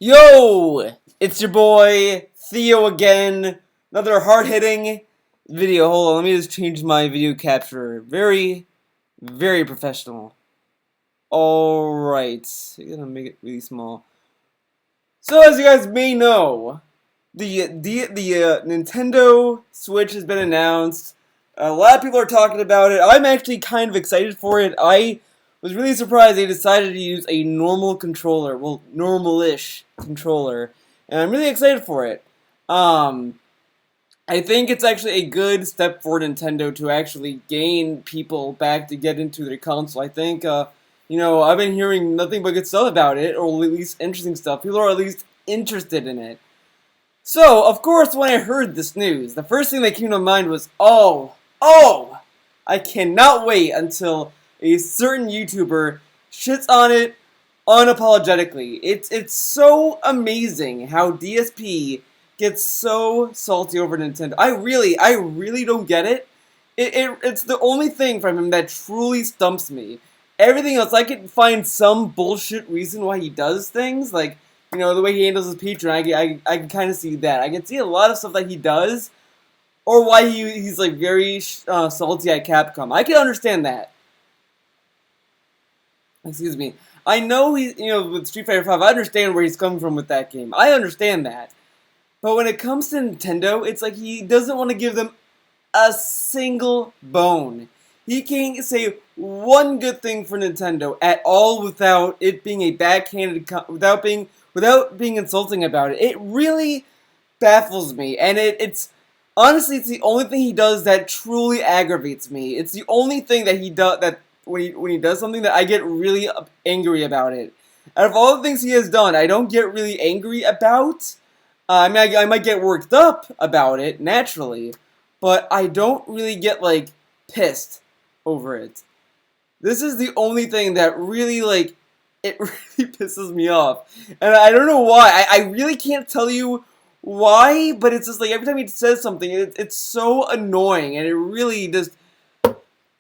Yo! It's your boy, Theo again. Another hard-hitting video. Hold on, let me just change my video capture. Very, very professional. Alright. I'm gonna make it really small. So, as you guys may know, the Nintendo Switch has been announced. A lot of people are talking about it. I'm actually kind of excited for it. I was really surprised they decided to use a normal controller. Well, normal-ish controller. And I'm really excited for it. I think it's actually a good step for Nintendo to actually gain people back to get into their console. I think, I've been hearing nothing but good stuff about it, or at least interesting stuff. People are at least interested in it. So, of course, when I heard this news, the first thing that came to mind was, I cannot wait until a certain YouTuber shits on it unapologetically. It's so amazing how DSP gets so salty over Nintendo. I really don't get it. It's the only thing from him that truly stumps me. Everything else, I can find some bullshit reason why he does things, like, the way he handles his Patreon. I can kind of see that. I can see a lot of stuff that he does, or why he's like very salty at Capcom. I can understand that. Excuse me. I know he's, with Street Fighter 5, I understand where he's coming from with that game. I understand that. But when it comes to Nintendo, it's like he doesn't want to give them a single bone. He can't say one good thing for Nintendo at all without it being a backhanded, without being insulting about it. It really baffles me, and it's honestly, it's the only thing he does that truly aggravates me. It's the only thing that he does that when he does something that I get really angry about it. Out of all the things he has done, I don't get really angry about. I might get worked up about it naturally, but I don't really get like pissed over it. This is the only thing that really it really pisses me off, and I don't know why. I really can't tell you why, but it's just like every time he says something, it's so annoying, and it really just.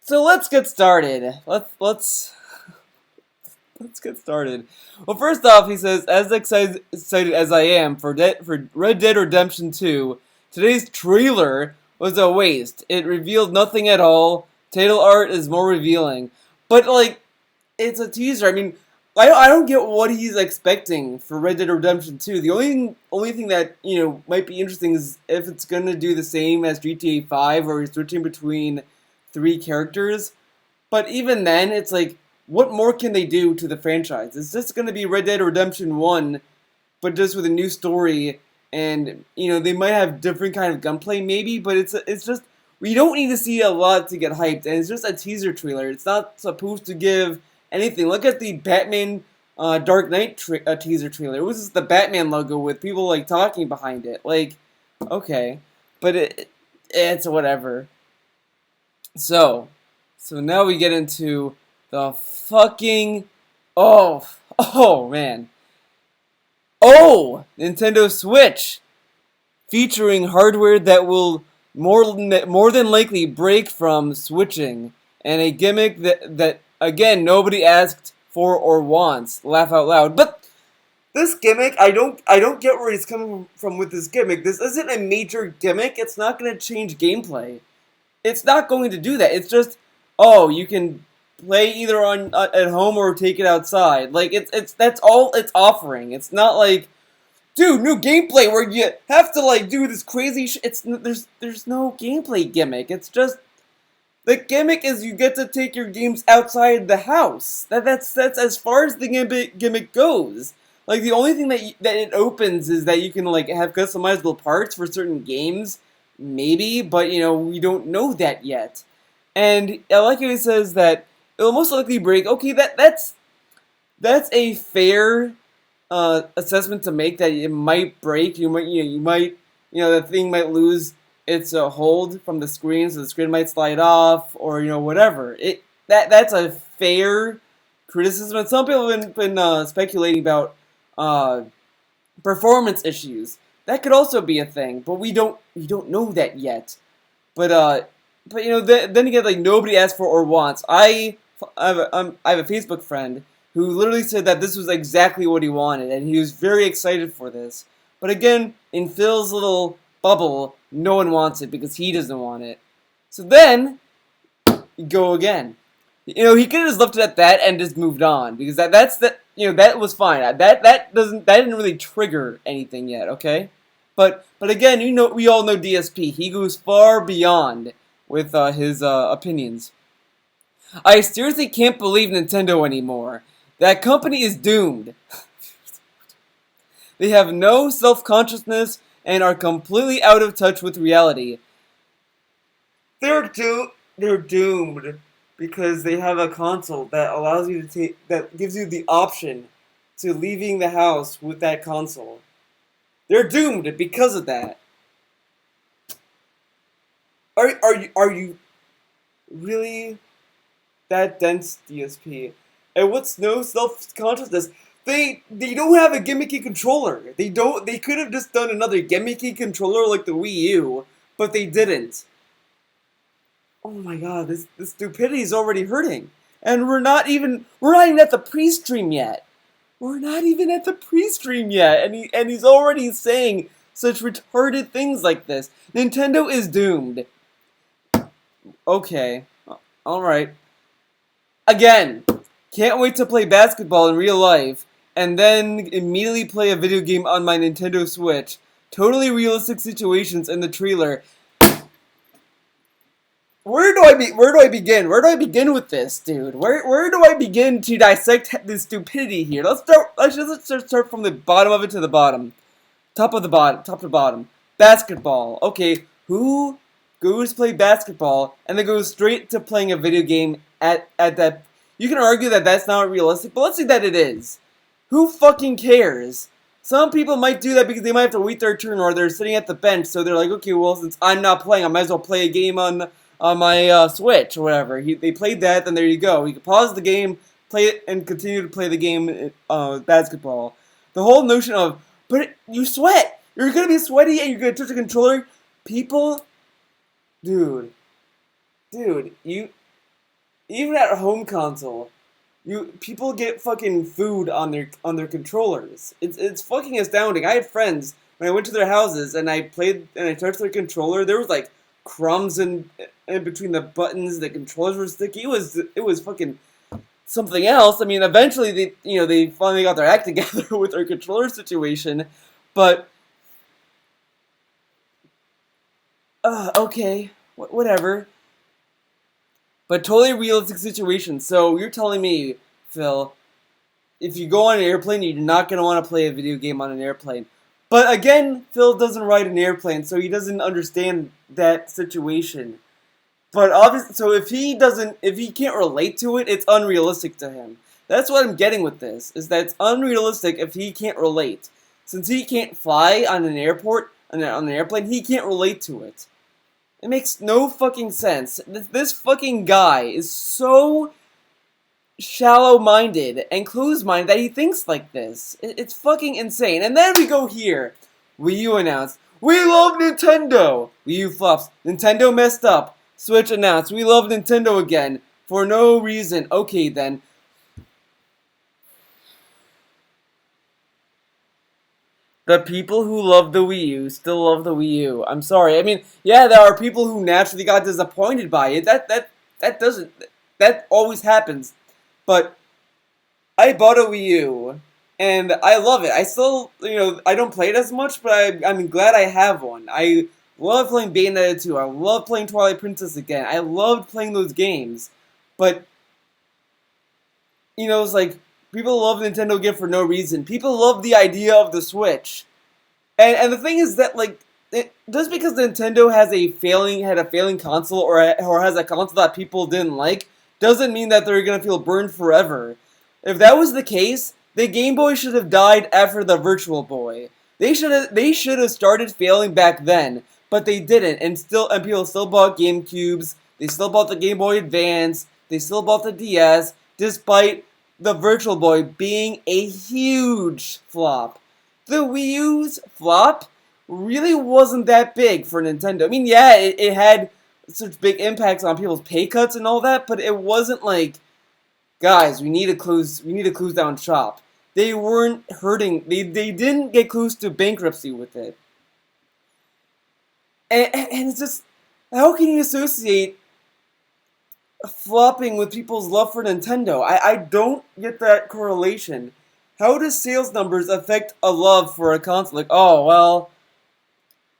So let's get started. Let's get started. Well, first off, he says, as excited as I am for Red Dead Redemption 2, today's trailer was a waste. It revealed nothing at all. Title art is more revealing, but it's a teaser. I mean, I don't get what he's expecting for Red Dead Redemption 2. The only thing that might be interesting is if it's gonna do the same as GTA 5, or he's switching between 3 characters. But even then, it's like, what more can they do to the franchise? It's just gonna be Red Dead Redemption 1, but just with a new story, and they might have different kind of gunplay maybe, but it's just, we don't need to see a lot to get hyped, and it's just a teaser trailer. It's not supposed to give anything. Look at the Batman Dark Knight teaser trailer. It was just the Batman logo with people talking behind it. Okay, but it's whatever. So now we get into the fucking man. Nintendo Switch featuring hardware that will more than likely break from switching, and a gimmick that again nobody asked for or wants. Laugh out loud. But this gimmick, I don't get where he's coming from with this gimmick. This isn't a major gimmick. It's not going to change gameplay. It's not going to do that. It's just, you can play either at home or take it outside. That's all it's offering. It's not like, dude, new gameplay where you have to do this crazy shit. There's no gameplay gimmick. It's just, the gimmick is you get to take your games outside the house. That's as far as the gimmick goes. The only thing that it opens is that you can have customizable parts for certain games, maybe, but we don't know that yet. And I like how he says that it will most likely break. Okay, that's a fair assessment to make, that it might break. You might the thing might lose its hold from the screen, so the screen might slide off, or whatever. That's a fair criticism. And some people have been speculating about performance issues. That could also be a thing, but we don't know that yet. But then again, nobody asks for or wants. I have a Facebook friend who literally said that this was exactly what he wanted, and he was very excited for this. But again, in Phil's little bubble, no one wants it because he doesn't want it. So then, you go again. You know, he could have just left it at that and just moved on because that was fine. That didn't really trigger anything yet, okay? But again, we all know DSP. He goes far beyond with his opinions. I seriously can't believe Nintendo anymore. That company is doomed. They have no self-consciousness and are completely out of touch with reality. They're doomed because they have a console that allows you to that gives you the option to leaving the house with that console. They're doomed because of that. Are you really that dense, DSP? And what's no self-consciousness? They don't have a gimmicky controller. They could have just done another gimmicky controller like the Wii U, but they didn't. Oh my god, this stupidity is already hurting. And we're not even at the pre-stream yet. We're not even at the pre-stream yet, and he's already saying such retarded things like this. Nintendo is doomed. Okay. Alright. Again, can't wait to play basketball in real life, and then immediately play a video game on my Nintendo Switch. Totally realistic situations in the trailer. Where do I begin? Where do I begin with this, dude? Where do I begin to dissect this stupidity here? Let's start from the bottom of it to the bottom. Top to bottom. Basketball. Okay, who goes to play basketball and then goes straight to playing a video game at that? You can argue that that's not realistic, but let's say that it is. Who fucking cares? Some people might do that because they might have to wait their turn or they're sitting at the bench, so they're like, okay, well, since I'm not playing, I might as well play a game on my Switch or whatever. They played that, then there you go. You can pause the game, play it, and continue to play the game, basketball. The whole notion of, but you sweat! You're gonna be sweaty and you're gonna touch a controller? People, dude, you, even at a home console, people get fucking food on their controllers. It's fucking astounding. I had friends when I went to their houses and I played and I touched their controller. There was like crumbs in between the buttons. The controllers were sticky. It was fucking something else. I mean, eventually they finally got their act together with their controller situation, but okay, whatever. But totally realistic situation. So you're telling me, Phil, if you go on an airplane, you're not going to want to play a video game on an airplane. But again, Phil doesn't ride an airplane, so he doesn't understand that situation. But obviously, so if he can't relate to it, it's unrealistic to him. That's what I'm getting with this, is that it's unrealistic if he can't relate. Since he can't fly on an airplane, he can't relate to it. It makes no fucking sense. This fucking guy is so shallow-minded and closed-minded that he thinks like this. It's fucking insane. And then we go here. Wii U announced, we love Nintendo! Wii U flops. Nintendo messed up. Switch announced, we love Nintendo again. For no reason. Okay then. The people who love the Wii U still love the Wii U. I'm sorry. I mean, yeah, there are people who naturally got disappointed by it. That always happens. But I bought a Wii U and I love it. I still, I don't play it as much, but I'm glad I have one. I love playing Bayonetta 2. I love playing Twilight Princess again. I loved playing those games. But it's like people love Nintendo again for no reason. People love the idea of the Switch. And the thing is that, just because Nintendo had a failing console or has a console that people didn't like, doesn't mean that they're going to feel burned forever. If that was the case, the Game Boy should have died after the Virtual Boy. They should have started failing back then, but they didn't, and people still bought GameCubes, they still bought the Game Boy Advance, they still bought the DS, despite the Virtual Boy being a huge flop. The Wii U's flop really wasn't that big for Nintendo. I mean, yeah, it had such big impacts on people's pay cuts and all that, but it wasn't like guys, we need to close down shop. They weren't hurting. They didn't get close to bankruptcy with it. And it's just, how can you associate flopping with people's love for Nintendo? I don't get that correlation. How does sales numbers affect a love for a console? Like, oh, well,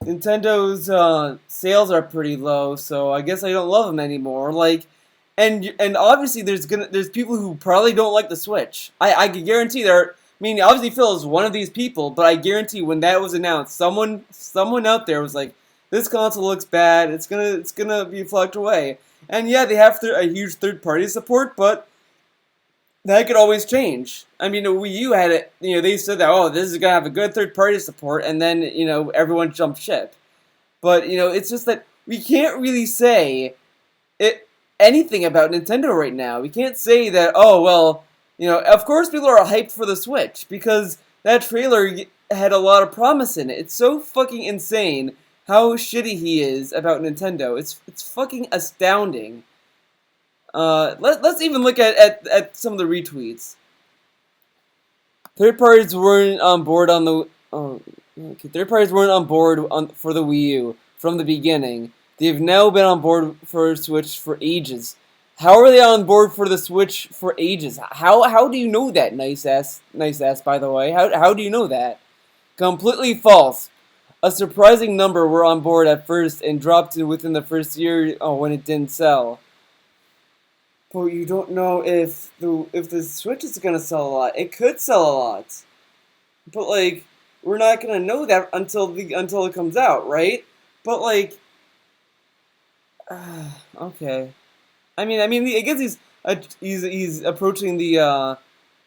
Nintendo's sales are pretty low, so I guess I don't love them anymore. Like, and obviously there's people who probably don't like the Switch. I can guarantee there. I mean, obviously Phil is one of these people, but I guarantee when that was announced, someone out there was like, this console looks bad. It's gonna be flucked away. And yeah, they have a huge third-party support, but that could always change. I mean, Wii U had it. They said that, oh, this is gonna have a good third-party support, and then everyone jumped ship. But it's just that we can't really say anything about Nintendo right now. We can't say that. Oh well, of course people are hyped for the Switch because that trailer had a lot of promise in it. It's so fucking insane how shitty he is about Nintendo. It's fucking astounding. Let's even look at some of the retweets. Third parties weren't on board on the third parties weren't on board for the Wii U from the beginning. They've now been on board for Switch for ages. How are they on board for the Switch for ages? How do you know that? Nice ass, by the way. How do you know that? Completely false. A surprising number were on board at first and dropped within the first year when it didn't sell. But you don't know if the Switch is gonna sell a lot. It could sell a lot, but like we're not gonna know that until it comes out, right? But like, okay. I mean, I guess he's approaching the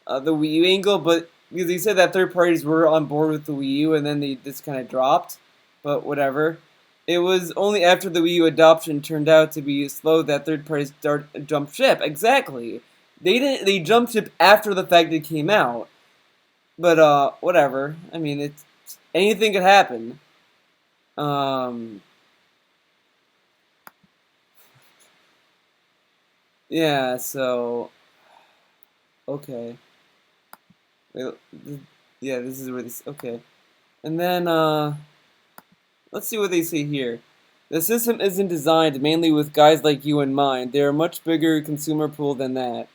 Wii U angle, but because he said that third parties were on board with the Wii U and then they just kind of dropped. But whatever. It was only after the Wii U adoption turned out to be slow that third parties jumped ship. Exactly. They jumped ship after the fact it came out. But whatever. I mean, anything could happen. Yeah, so okay. Wait, yeah, this is where this okay. And then let's see what they say here. The system isn't designed mainly with guys like you in mind. They're a much bigger consumer pool than that.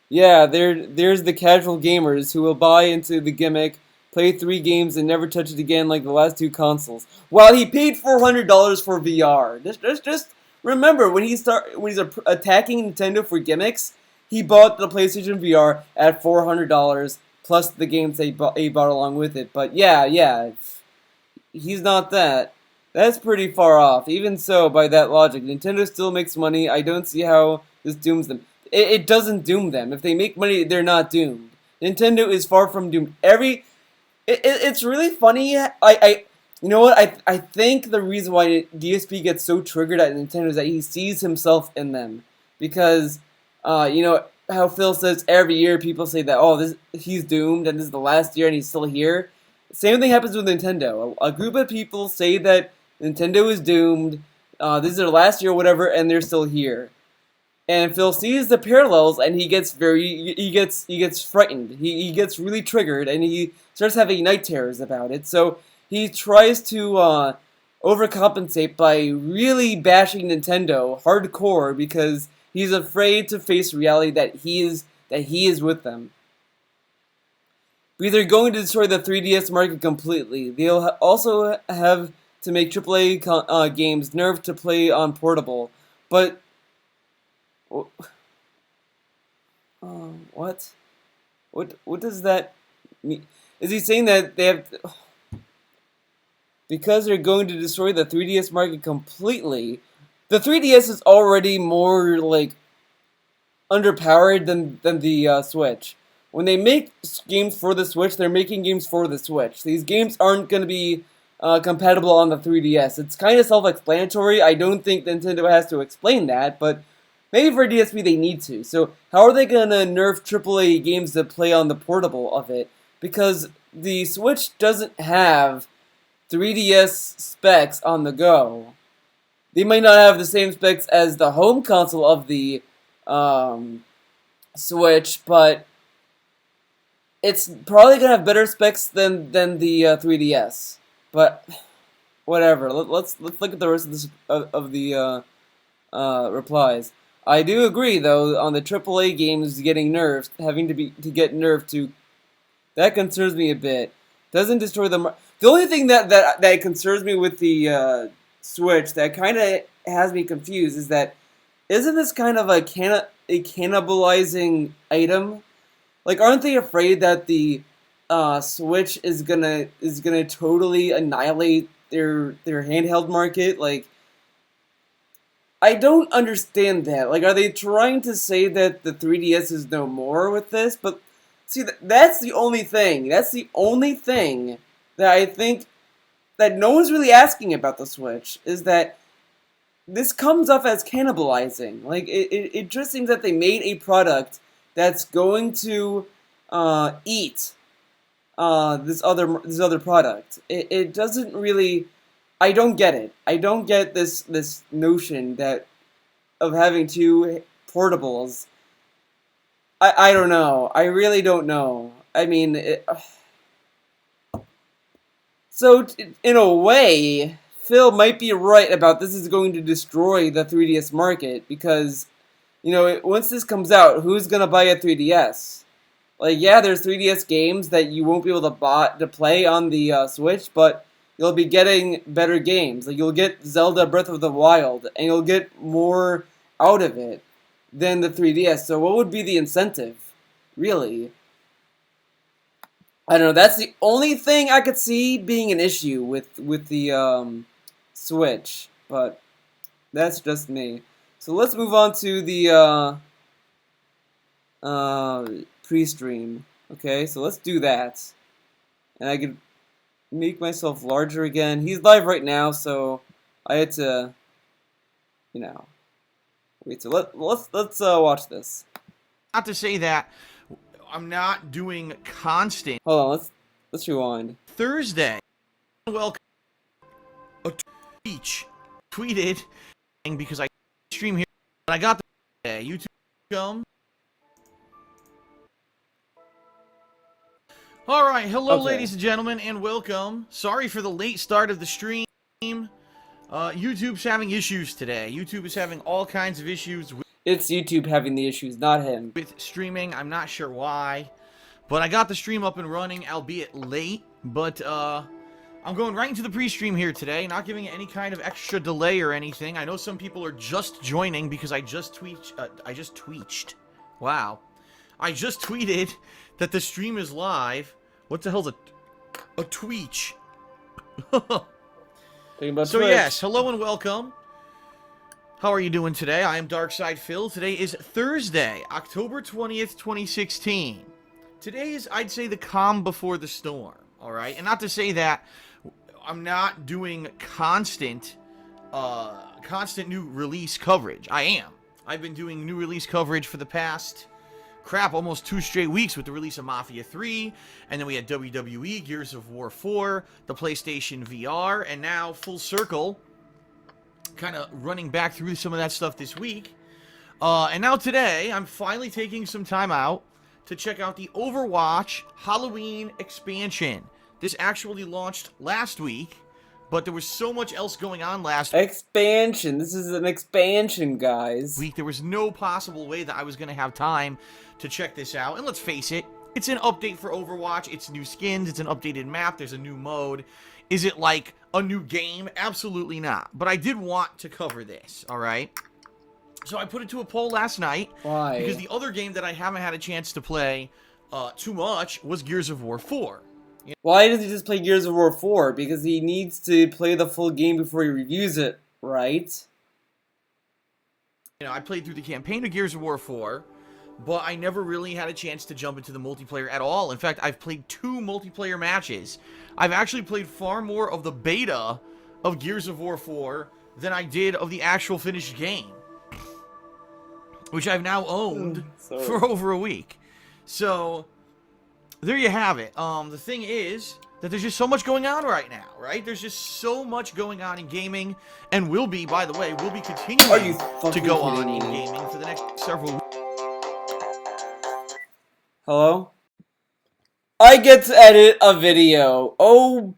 Yeah, there's the casual gamers who will buy into the gimmick, play 3 games, and never touch it again like the last 2 consoles. While he paid $400 for VR. Just remember, when he's attacking Nintendo for gimmicks, he bought the PlayStation VR at $400 plus the games he bought along with it. But yeah, he's not that. That's pretty far off. Even so, by that logic, Nintendo still makes money. I don't see how this dooms them. It doesn't doom them. If they make money, they're not doomed. Nintendo is far from doomed. It's really funny. You know what? I think the reason why DSP gets so triggered at Nintendo is that he sees himself in them. Because, how Phil says every year people say that, oh, he's doomed and this is the last year and he's still here. Same thing happens with Nintendo. A group of people say that Nintendo is doomed, this is their last year or whatever, and they're still here. And Phil sees the parallels and he gets frightened. He gets really triggered and he starts having night terrors about it. So he tries to overcompensate by really bashing Nintendo hardcore because he's afraid to face reality that he is with them. But they're going to destroy the 3DS market completely. They'll also have to make AAA games nerve to play on portable. But what? What does that mean? Is he saying that they have because they're going to destroy the 3DS market completely? The 3DS is already more like underpowered than the Switch. When they make games for the Switch, they're making games for the Switch. These games aren't going to be compatible on the 3DS. It's kind of self-explanatory. I don't think Nintendo has to explain that, but maybe for DSP they need to. So how are they going to nerf AAA games that play on the portable of it? Because the Switch doesn't have 3DS specs on the go. They might not have the same specs as the home console of the Switch, but it's probably gonna have better specs than the 3DS. But whatever. Let's look at the rest of this of the replies. I do agree, though, on the AAA games getting nerfed, having to get nerfed to. That concerns me a bit. Doesn't destroy the. The only thing that concerns me with the Switch that kind of has me confused is that isn't this kind of a cannibalizing item? Like, aren't they afraid that the Switch is gonna totally annihilate their handheld market? Like, I don't understand that. Like, are they trying to say that the 3DS is no more with this? But see, that's the only thing. That's the only thing that I think that no one's really asking about the Switch is that this comes off as cannibalizing. Like, it just seems that they made a product that's going to eat this other product. It doesn't really. I don't get it. I don't get this notion that of having two portables. I don't know. I really don't know. I mean, so in a way, Phil might be right about this is going to destroy the 3DS market because, once this comes out, who's gonna buy a 3DS? Like, yeah, there's 3DS games that you won't be able to play on the Switch, but you'll be getting better games. Like, you'll get Zelda Breath of the Wild, and you'll get more out of it than the 3DS. So what would be the incentive, really? I don't know. That's the only thing I could see being an issue with the Switch, but that's just me. So let's move on to the pre-stream. Okay, so let's do that. And I could make myself larger again. He's live right now, so I had to, wait. So let's watch this. Not to say that I'm not doing constant. Hold on, let's rewind. Thursday, welcome. A tweeted because I stream here, but I got the YouTube come. All right, hello, ladies and gentlemen, and welcome. Sorry for the late start of the stream. YouTube's having issues today. YouTube is having all kinds of issues. It's YouTube having the issues, not him. With streaming, I'm not sure why, but I got the stream up and running, albeit late. But I'm going right into the pre-stream here today, not giving it any kind of extra delay or anything. I know some people are just joining because I just tweeted. Wow. I just tweeted that the stream is live. What the hell's a tweech? So yes, hello and welcome. How are you doing today? I am Darkside Phil. Today is Thursday, October 20th, 2016. Today is, I'd say, the calm before the storm, alright? And not to say that I'm not doing constant new release coverage. I am. I've been doing new release coverage for the past, almost 2 straight weeks with the release of Mafia 3, and then we had WWE, Gears of War 4, the PlayStation VR, and now full circle, kind of running back through some of that stuff this week. And now today, I'm finally taking some time out to check out the Overwatch Halloween expansion. This actually launched last week, but there was so much else going on last week. Expansion. This is an expansion, guys. There was no possible way that I was going to have time to check this out. And let's face it, it's an update for Overwatch. It's new skins. It's an updated map. There's a new mode. Is it like a new game? Absolutely not. But I did want to cover this, all right? So I put it to a poll last night. Why? Because the other game that I haven't had a chance to play too much was Gears of War 4. Why does he just play Gears of War 4? Because he needs to play the full game before he reviews it, right? I played through the campaign of Gears of War 4, but I never really had a chance to jump into the multiplayer at all. In fact, I've played 2 multiplayer matches. I've actually played far more of the beta of Gears of War 4 than I did of the actual finished game, which I've now owned for over a week. So there you have it. The thing is that there's just so much going on right now, right? There's just so much going on in gaming, and will be, by the way, will be continuing to go on in gaming for the next several weeks. Hello? I get to edit a video. Oh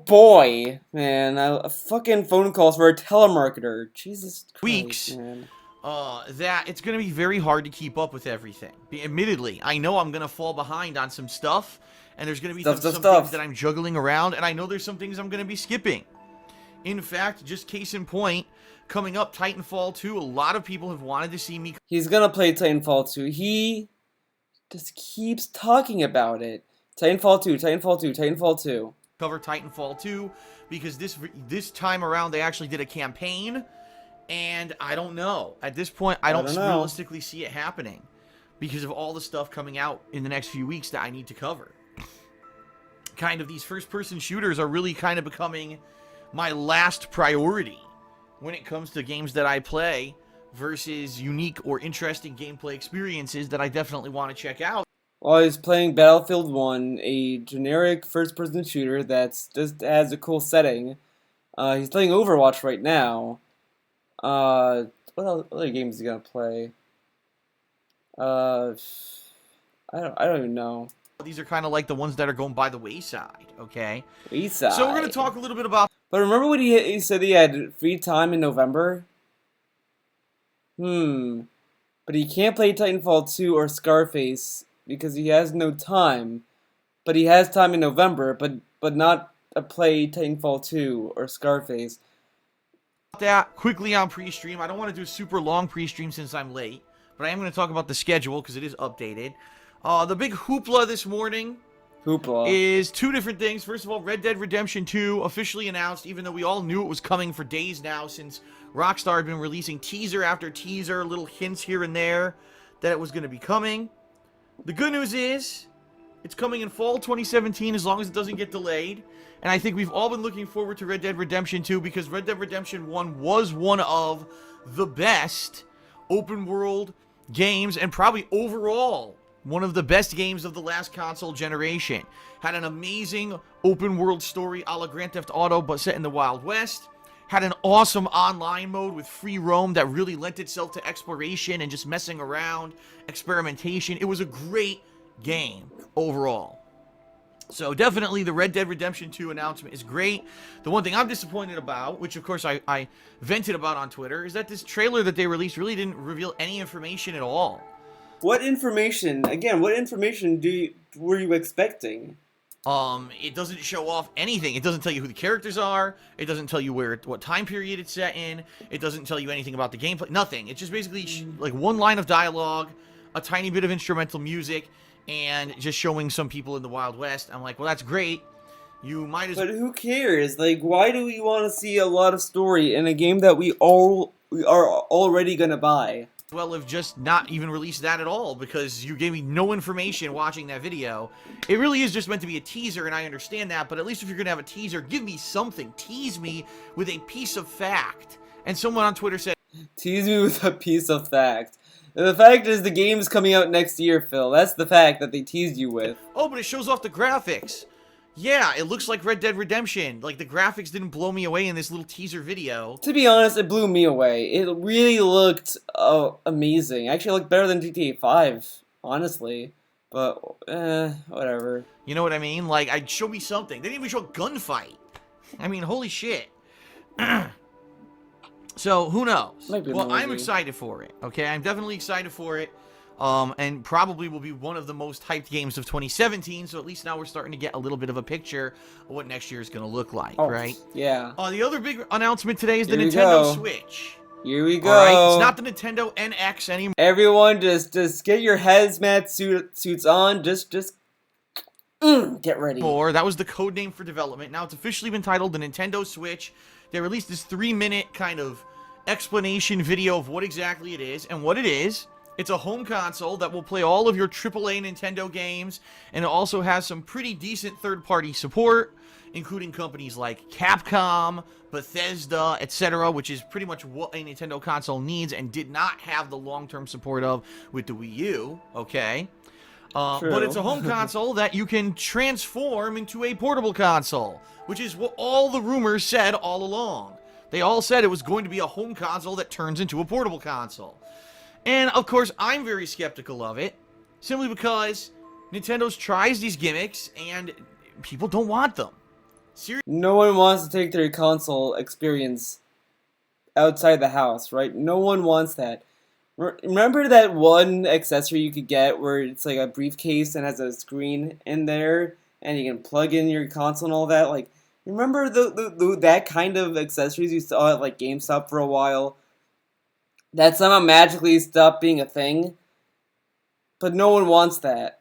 boy, man. A fucking phone calls for a telemarketer. Jesus Christ, weeks, man. that it's going to be very hard to keep up with everything. Admittedly, I know I'm going to fall behind on some stuff, and there's going to be some things that I'm juggling around, and I know there's some things I'm going to be skipping. In fact, just case in point, coming up, Titanfall 2, a lot of people have wanted to see me. He's gonna play Titanfall 2. He just keeps talking about it. Titanfall 2, Titanfall 2, Titanfall 2. Cover Titanfall 2, because this time around they actually did a campaign, and I don't know. At this point, I don't realistically see it happening because of all the stuff coming out in the next few weeks that I need to cover. Kind of these first-person shooters are really kind of becoming my last priority when it comes to games that I play versus unique or interesting gameplay experiences that I definitely want to check out. Well, he's playing Battlefield 1, a generic first-person shooter that's just has a cool setting. He's playing Overwatch right now. What other games is he gonna play? I don't even know. These are kind of like the ones that are going by the wayside, okay? Wayside. So we're going to talk a little bit about... But remember when he said he had free time in November? But he can't play Titanfall 2 or Scarface because he has no time. But he has time in November, but not play Titanfall 2 or Scarface. That quickly on pre-stream. I don't want to do a super long pre-stream since I'm late, but I am going to talk about the schedule because it is updated. The big hoopla this morning is two different things. First of all, Red Dead Redemption 2 officially announced, even though we all knew it was coming for days now since Rockstar had been releasing teaser after teaser, little hints here and there that it was going to be coming. The good news is it's coming in fall 2017 as long as it doesn't get delayed. And I think we've all been looking forward to Red Dead Redemption 2 because Red Dead Redemption 1 was one of the best open world games and probably overall one of the best games of the last console generation. Had an amazing open world story a la Grand Theft Auto, but set in the Wild West. Had an awesome online mode with free roam that really lent itself to exploration and just messing around, experimentation. It was a great game overall. So definitely the Red Dead Redemption 2 announcement is great. The one thing I'm disappointed about, which of course I vented about on Twitter, is that this trailer that they released really didn't reveal any information at all. What information? Again, what information were you expecting? It doesn't show off anything. It doesn't tell you who the characters are. It doesn't tell you what time period it's set in. It doesn't tell you anything about the gameplay. Nothing. It's just basically like one line of dialogue, a tiny bit of instrumental music, and just showing some people in the Wild West. I'm like, well, that's great. You might as well. But who cares? Like, why do we want to see a lot of story in a game that we are already gonna buy? Well, have just not even released that at all because you gave me no information watching that video. It really is just meant to be a teaser, and I understand that, but at least if you're going to have a teaser, give me something. Tease me with a piece of fact. And someone on Twitter said, tease me with a piece of fact. The fact is the game's coming out next year, Phil. That's the fact that they teased you with. Oh, but it shows off the graphics. Yeah, it looks like Red Dead Redemption. Like, the graphics didn't blow me away in this little teaser video. To be honest, it blew me away. It really looked amazing. Actually, it looked better than GTA 5, honestly. But, whatever. You know what I mean? Like, show me something. They didn't even show a gunfight. I mean, holy shit. So, who knows? Well, I'm excited for it, okay? I'm definitely excited for it. And probably will be one of the most hyped games of 2017, so at least now we're starting to get a little bit of a picture of what next year is going to look like, right? Yeah. The other big announcement today is the Nintendo Switch. Here we go. All right? It's not the Nintendo NX anymore. Everyone, just get your hazmat suits on. Just get ready. That was the code name for development. Now it's officially been titled the Nintendo Switch. They released this 3-minute kind of explanation video of what exactly it is and what it is. It's a home console that will play all of your AAA Nintendo games, and it also has some pretty decent third-party support, including companies like Capcom, Bethesda, etc., which is pretty much what a Nintendo console needs and did not have the long-term support of with the Wii U, okay? But it's a home console that you can transform into a portable console, which is what all the rumors said all along. They all said it was going to be a home console that turns into a portable console. And, of course, I'm very skeptical of it, simply because Nintendo tries these gimmicks, and people don't want them. Seriously. No one wants to take their console experience outside the house, right? No one wants that. Remember that one accessory you could get where it's like a briefcase and has a screen in there, and you can plug in your console and all that? Like, remember that kind of accessories you saw at like GameStop for a while? That somehow magically stopped being a thing? But no one wants that.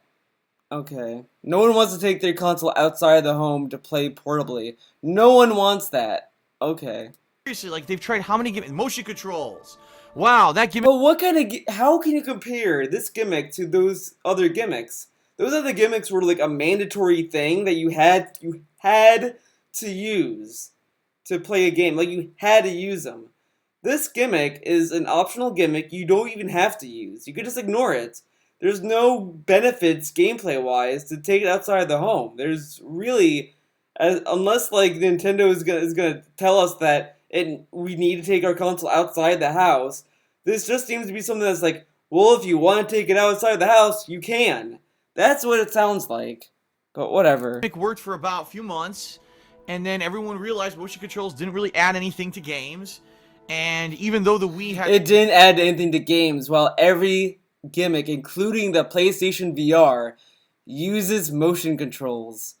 Okay. No one wants to take their console outside the home to play portably. No one wants that. Okay. Seriously, like, they've tried how many gimmicks? Motion controls. Wow, that gimmick. But what kind of how can you compare this gimmick to those other gimmicks? Those other gimmicks were like a mandatory thing that you had to use to play a game. Like, you had to use them. This gimmick is an optional gimmick you don't even have to use. You could just ignore it. There's no benefits gameplay-wise to take it outside the home. There's really, unless like Nintendo is gonna tell us that we need to take our console outside the house. This just seems to be something that's like, well, if you want to take it outside the house, you can. That's what it sounds like. But whatever. It worked for about a few months, and then everyone realized motion controls didn't really add anything to games. And even though the Wii had... It didn't add anything to games, while every gimmick, including the PlayStation VR, uses motion controls.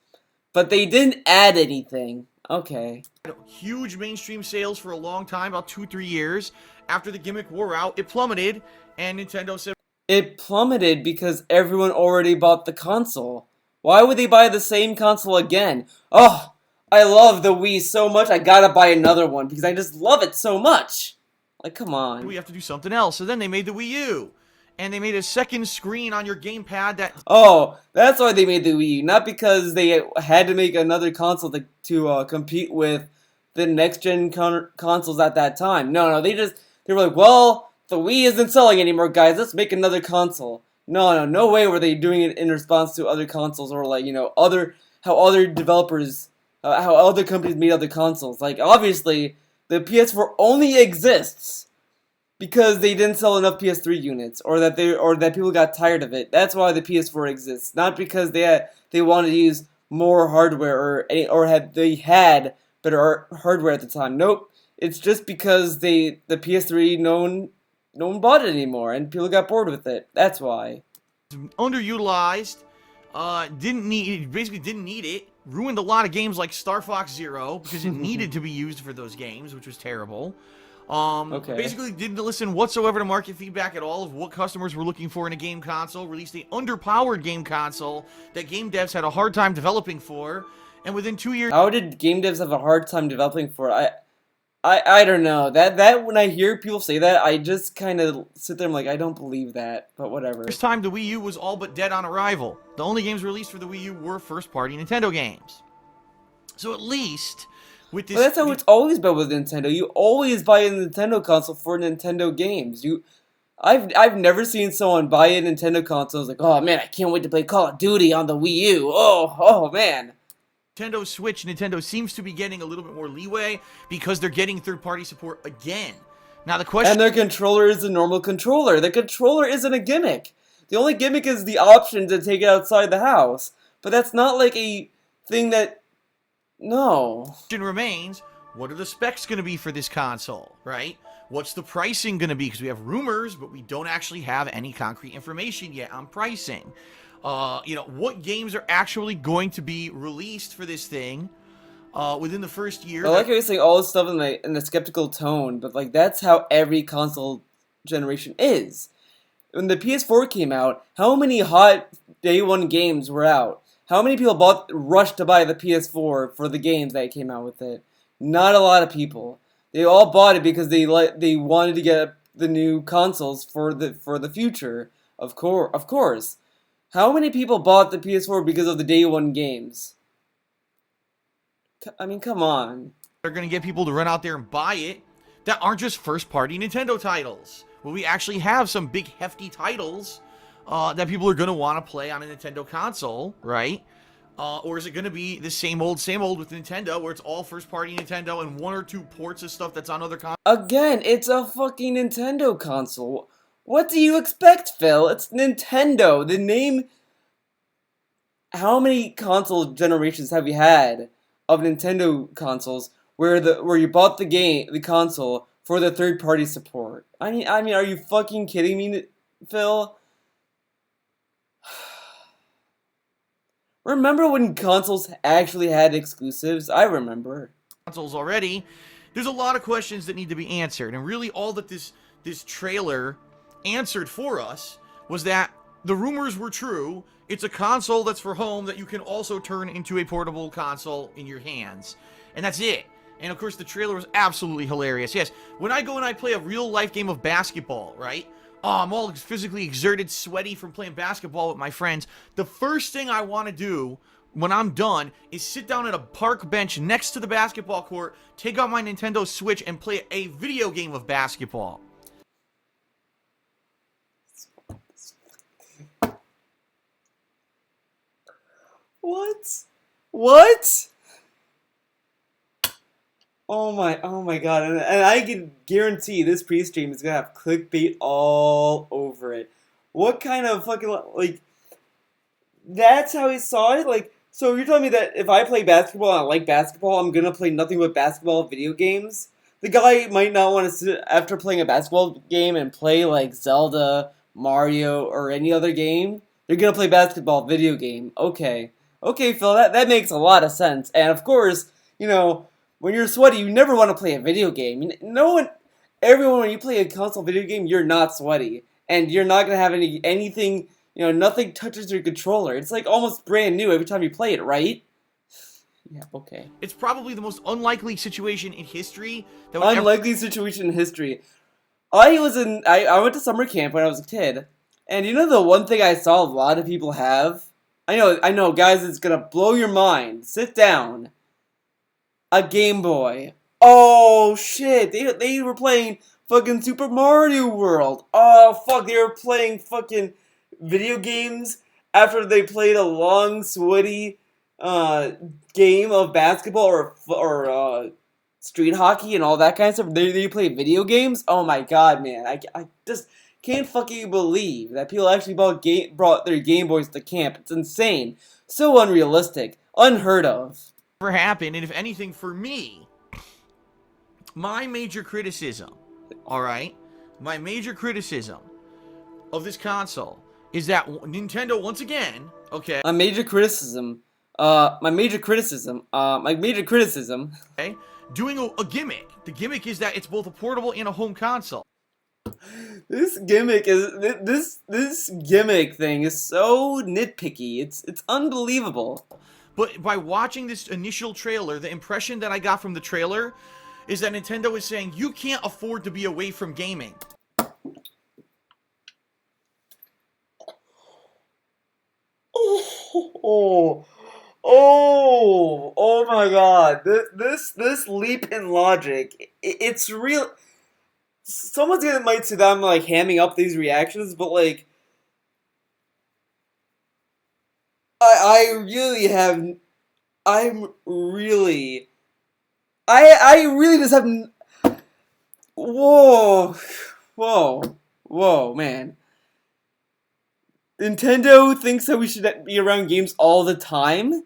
But they didn't add anything. Okay. Huge mainstream sales for a long time, about 2-3 years. After the gimmick wore out, it plummeted, and Nintendo said... It plummeted because everyone already bought the console. Why would they buy the same console again? Oh, I love the Wii so much, I gotta buy another one because I just love it so much. Like, come on. We have to do something else. So then they made the Wii U. And they made a second screen on your gamepad that... Oh, that's why they made the Wii U. Not because they had to make another console to compete with the next-gen consoles at that time. No, they were like, well, the Wii isn't selling anymore, guys. Let's make another console. No way were they doing it in response to other consoles or like, how other developers, how other companies made other consoles. Like, obviously, the PS4 only exists because they didn't sell enough PS3 units, or that people got tired of it. That's why the PS4 exists, not because they wanted to use more hardware they had better hardware at the time. Nope, it's just because the PS3 no one bought it anymore, and people got bored with it. That's why. Underutilized, basically didn't need it. Ruined a lot of games like Star Fox Zero because it needed to be used for those games, which was terrible. Okay. Basically didn't listen whatsoever to market feedback at all of what customers were looking for in a game console. Released an underpowered game console that game devs had a hard time developing for, and within 2 years... How did game devs have a hard time developing for it? I don't know. That when I hear people say that, I just kind of sit there and I'm like, I don't believe that, but whatever. This time the Wii U was all but dead on arrival. The only games released for the Wii U were first-party Nintendo games. So at least... with this, well, that's how it's always been with Nintendo. You always buy a Nintendo console for Nintendo games. I've never seen someone buy a Nintendo console and was like, oh man, I can't wait to play Call of Duty on the Wii U. Oh man. Nintendo Switch, Nintendo seems to be getting a little bit more leeway because they're getting third-party support again. Now the question... And their controller is a normal controller. The controller isn't a gimmick. The only gimmick is the option to take it outside the house. But that's not like a thing that... No. The question remains, what are the specs going to be for this console, right? What's the pricing going to be? Because we have rumors, but we don't actually have any concrete information yet on pricing. What games are actually going to be released for this thing within the first year. I like how you're saying all this stuff in the skeptical tone, but like that's how every console generation is. When the PS4 came out, how many hot day one games were out? How many people rushed to buy the PS4 for the games that came out with it? Not a lot of people. They all bought it because they wanted to get the new consoles for the future. Of course. How many people bought the PS4 because of the day one games? I mean, come on. They're going to get people to run out there and buy it that aren't just first-party Nintendo titles. Well, we actually have some big, hefty titles that people are going to want to play on a Nintendo console, right? Or is it going to be the same old with Nintendo, where it's all first-party Nintendo and one or two ports of stuff that's on other consoles? Again, it's a fucking Nintendo console. What do you expect, Phil? It's Nintendo. The name how many console generations have you had of Nintendo consoles where you bought the console for the third party support? I mean, are you fucking kidding me, Phil? Remember when consoles actually had exclusives? I remember. Consoles already. There's a lot of questions that need to be answered, and really all that this trailer answered for us was that the rumors were true. It's a console that's for home that you can also turn into a portable console in your hands, and that's it. And of course, the trailer was absolutely hilarious. Yes, when I go and I play a real life game of basketball, right? Oh, I'm all physically exerted, sweaty from playing basketball with my friends. The first thing I want to do when I'm done is sit down at a park bench next to the basketball court, take out my Nintendo Switch, and play a video game of basketball. What? What? Oh my god, and I can guarantee this pre-stream is gonna have clickbait all over it. What kind of fucking, like, that's how he saw it? Like, so you're telling me that if I play basketball and I like basketball, I'm gonna play nothing but basketball video games? The guy might not want to sit after playing a basketball game and play, like, Zelda, Mario, or any other game. They're gonna play basketball video game. Okay. Okay, Phil, that makes a lot of sense. And of course, when you're sweaty, you never want to play a video game. Everyone, when you play a console video game, you're not sweaty. And you're not going to have anything, nothing touches your controller. It's like almost brand new every time you play it, right? Yeah, okay. It's probably the most unlikely situation in history. Situation in history. I went to summer camp when I was a kid. And the one thing I saw a lot of people have? I know, guys, it's going to blow your mind. Sit down. A Game Boy. Oh, shit. They were playing fucking Super Mario World. Oh, fuck. They were playing fucking video games after they played a long, sweaty game of basketball or street hockey and all that kind of stuff. They play video games? Oh, my God, man. I just can't fucking believe that people actually brought their Game Boys to camp. It's insane. So unrealistic. Unheard of. Never happened, and if anything, for me, my major criticism, alright, my major criticism of this console is that Nintendo, once again, okay, my major criticism, okay, doing a gimmick. The gimmick is that it's both a portable and a home console. This gimmick thing is so nitpicky. It's unbelievable. But by watching this initial trailer, the impression that I got from the trailer is that Nintendo is saying, you can't afford to be away from gaming. Oh my god. This leap in logic, it's real. Someone's might say that I'm, like, hamming up these reactions, but, like, I really just have. Whoa, man. Nintendo thinks that we should be around games all the time?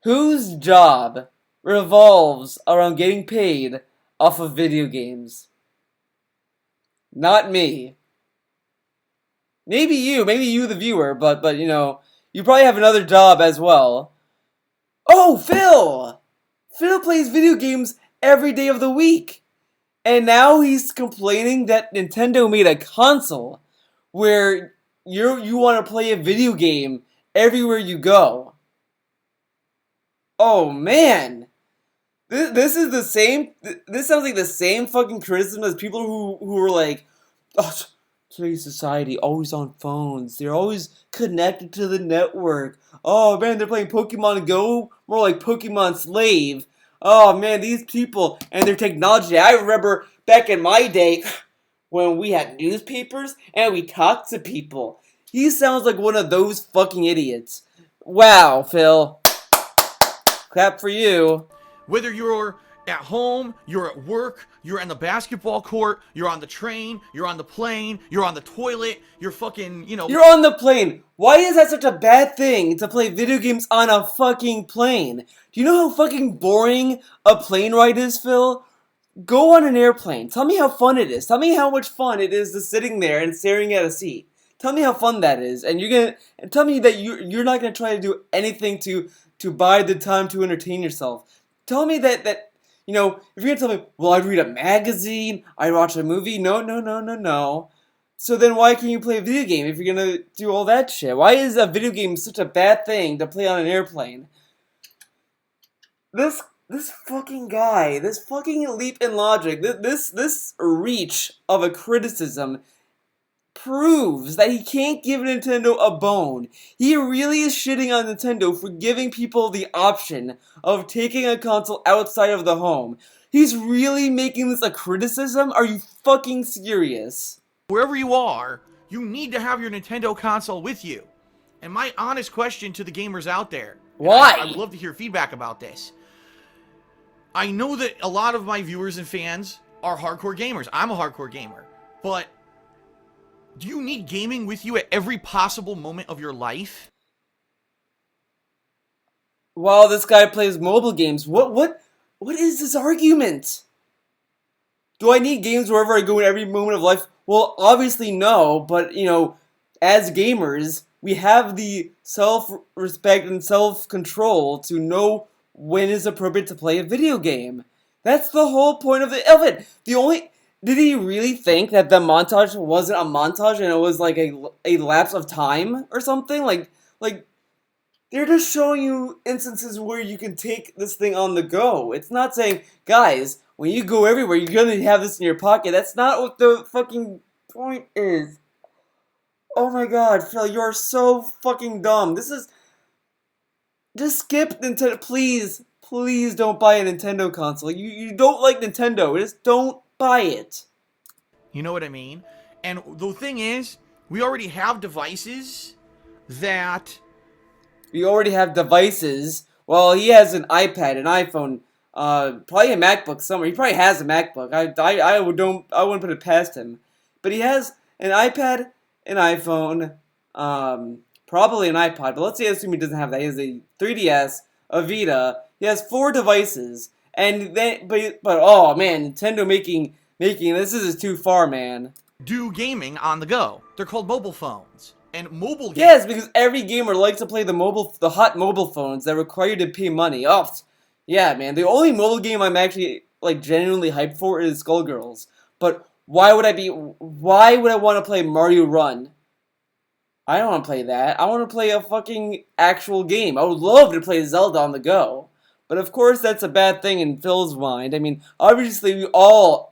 Whose job revolves around getting paid off of video games? Not me. Maybe you the viewer, but you probably have another job as well. Oh, Phil! Phil plays video games every day of the week. And now he's complaining that Nintendo made a console where you want to play a video game everywhere you go. Oh, man! This is the same. This sounds like the same fucking criticism as people who were like, oh, today's society always on phones. They're always connected to the network. Oh man, they're playing Pokemon Go, more like Pokemon Slave. Oh man, these people and their technology. I remember back in my day when we had newspapers and we talked to people. He sounds like one of those fucking idiots. Wow, Phil. Clap for you. Whether you're at home, you're at work, you're in the basketball court, you're on the train, you're on the plane, you're on the toilet, you're fucking, You're on the plane. Why is that such a bad thing to play video games on a fucking plane? Do you know how fucking boring a plane ride is, Phil? Go on an airplane. Tell me how fun it is. Tell me how much fun it is to sitting there and staring at a seat. Tell me how fun that is, and tell me that you're not gonna try to do anything to buy the time to entertain yourself. Tell me that if you're gonna tell me, well, I'd read a magazine, I'd watch a movie. No, no, no, no, no. So then why can't you play a video game if you're gonna do all that shit? Why is a video game such a bad thing to play on an airplane? This fucking guy, this fucking leap in logic, this reach of a criticism proves that he can't give Nintendo a bone. He really is shitting on Nintendo for giving people the option of taking a console outside of the home. He's really making this a criticism? Are you fucking serious? Wherever you are, you need to have your Nintendo console with you. And my honest question to the gamers out there, why? I would love to hear feedback about this. I know that a lot of my viewers and fans are hardcore gamers. I'm a hardcore gamer. But do you need gaming with you at every possible moment of your life? While this guy plays mobile games, what is this argument? Do I need games wherever I go in every moment of life? Well, obviously no, but as gamers, we have the self-respect and self-control to know when it's appropriate to play a video game. That's the whole point of it. Did he really think that the montage wasn't a montage and it was like a lapse of time or something? Like they're just showing you instances where you can take this thing on the go. It's not saying, guys, when you go everywhere, you're gonna have this in your pocket. That's not what the fucking point is. Oh my god, Phil, you're so fucking dumb. Just skip Nintendo. Please don't buy a Nintendo console. You don't like Nintendo. Just don't buy it. You know what I mean? And the thing is, we already have devices that... Well, he has an iPad, an iPhone, probably a MacBook somewhere. He probably has a MacBook. I wouldn't put it past him. But he has an iPad, an iPhone, probably an iPod. But let's assume he doesn't have that. He has a 3DS, a Vita. He has 4 devices. And then, but oh man, Nintendo making this is too far, man. Do gaming on the go. They're called mobile phones. And mobile games. Yes, because every gamer likes to play the hot mobile phones that require you to pay money. Oh, yeah, man. The only mobile game I'm actually genuinely hyped for is Skullgirls. But why would I want to play Mario Run? I don't want to play that. I want to play a fucking actual game. I would love to play Zelda on the go. But of course that's a bad thing in Phil's mind. I mean, obviously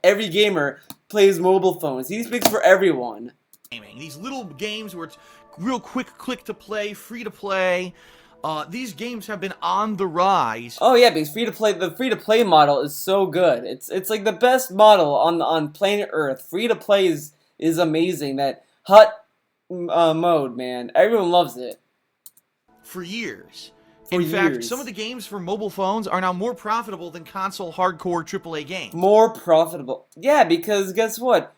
every gamer plays mobile phones. He speaks for everyone. These little games where it's real quick click to play, free to play. These games have been on the rise. Oh yeah, because the free to play model is so good. It's like the best model on planet Earth. Free to play is amazing. That hot mode, man. Everyone loves it. For years. In fact, some of the games for mobile phones are now more profitable than console hardcore AAA games. More profitable. Yeah, because guess what?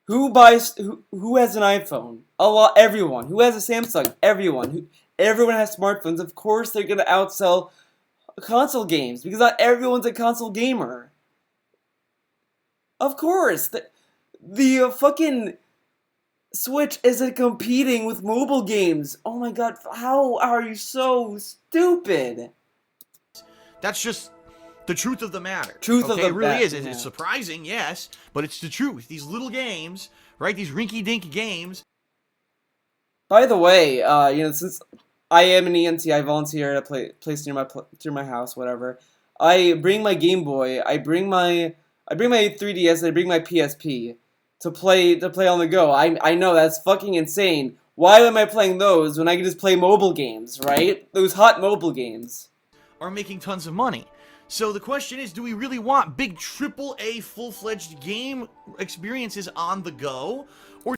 Who has an iPhone? Everyone. Who has a Samsung? Everyone. Everyone has smartphones. Of course they're going to outsell console games because not everyone's a console gamer. Of course. The fucking Switch isn't competing with mobile games. Oh my god, how are you so stupid? That's just the truth of the matter. It really is. It's surprising, yes, but it's the truth. These little games, right? These rinky-dink games. By the way, since I am an ENT, I volunteer at a place near my house, whatever. I bring my Game Boy, I bring my 3DS, I bring my PSP to play on the go. I know that's fucking insane. Why am I playing those when I can just play mobile games, right? Those hot mobile games are making tons of money. So the question is, do we really want big AAA full-fledged game experiences on the go? Or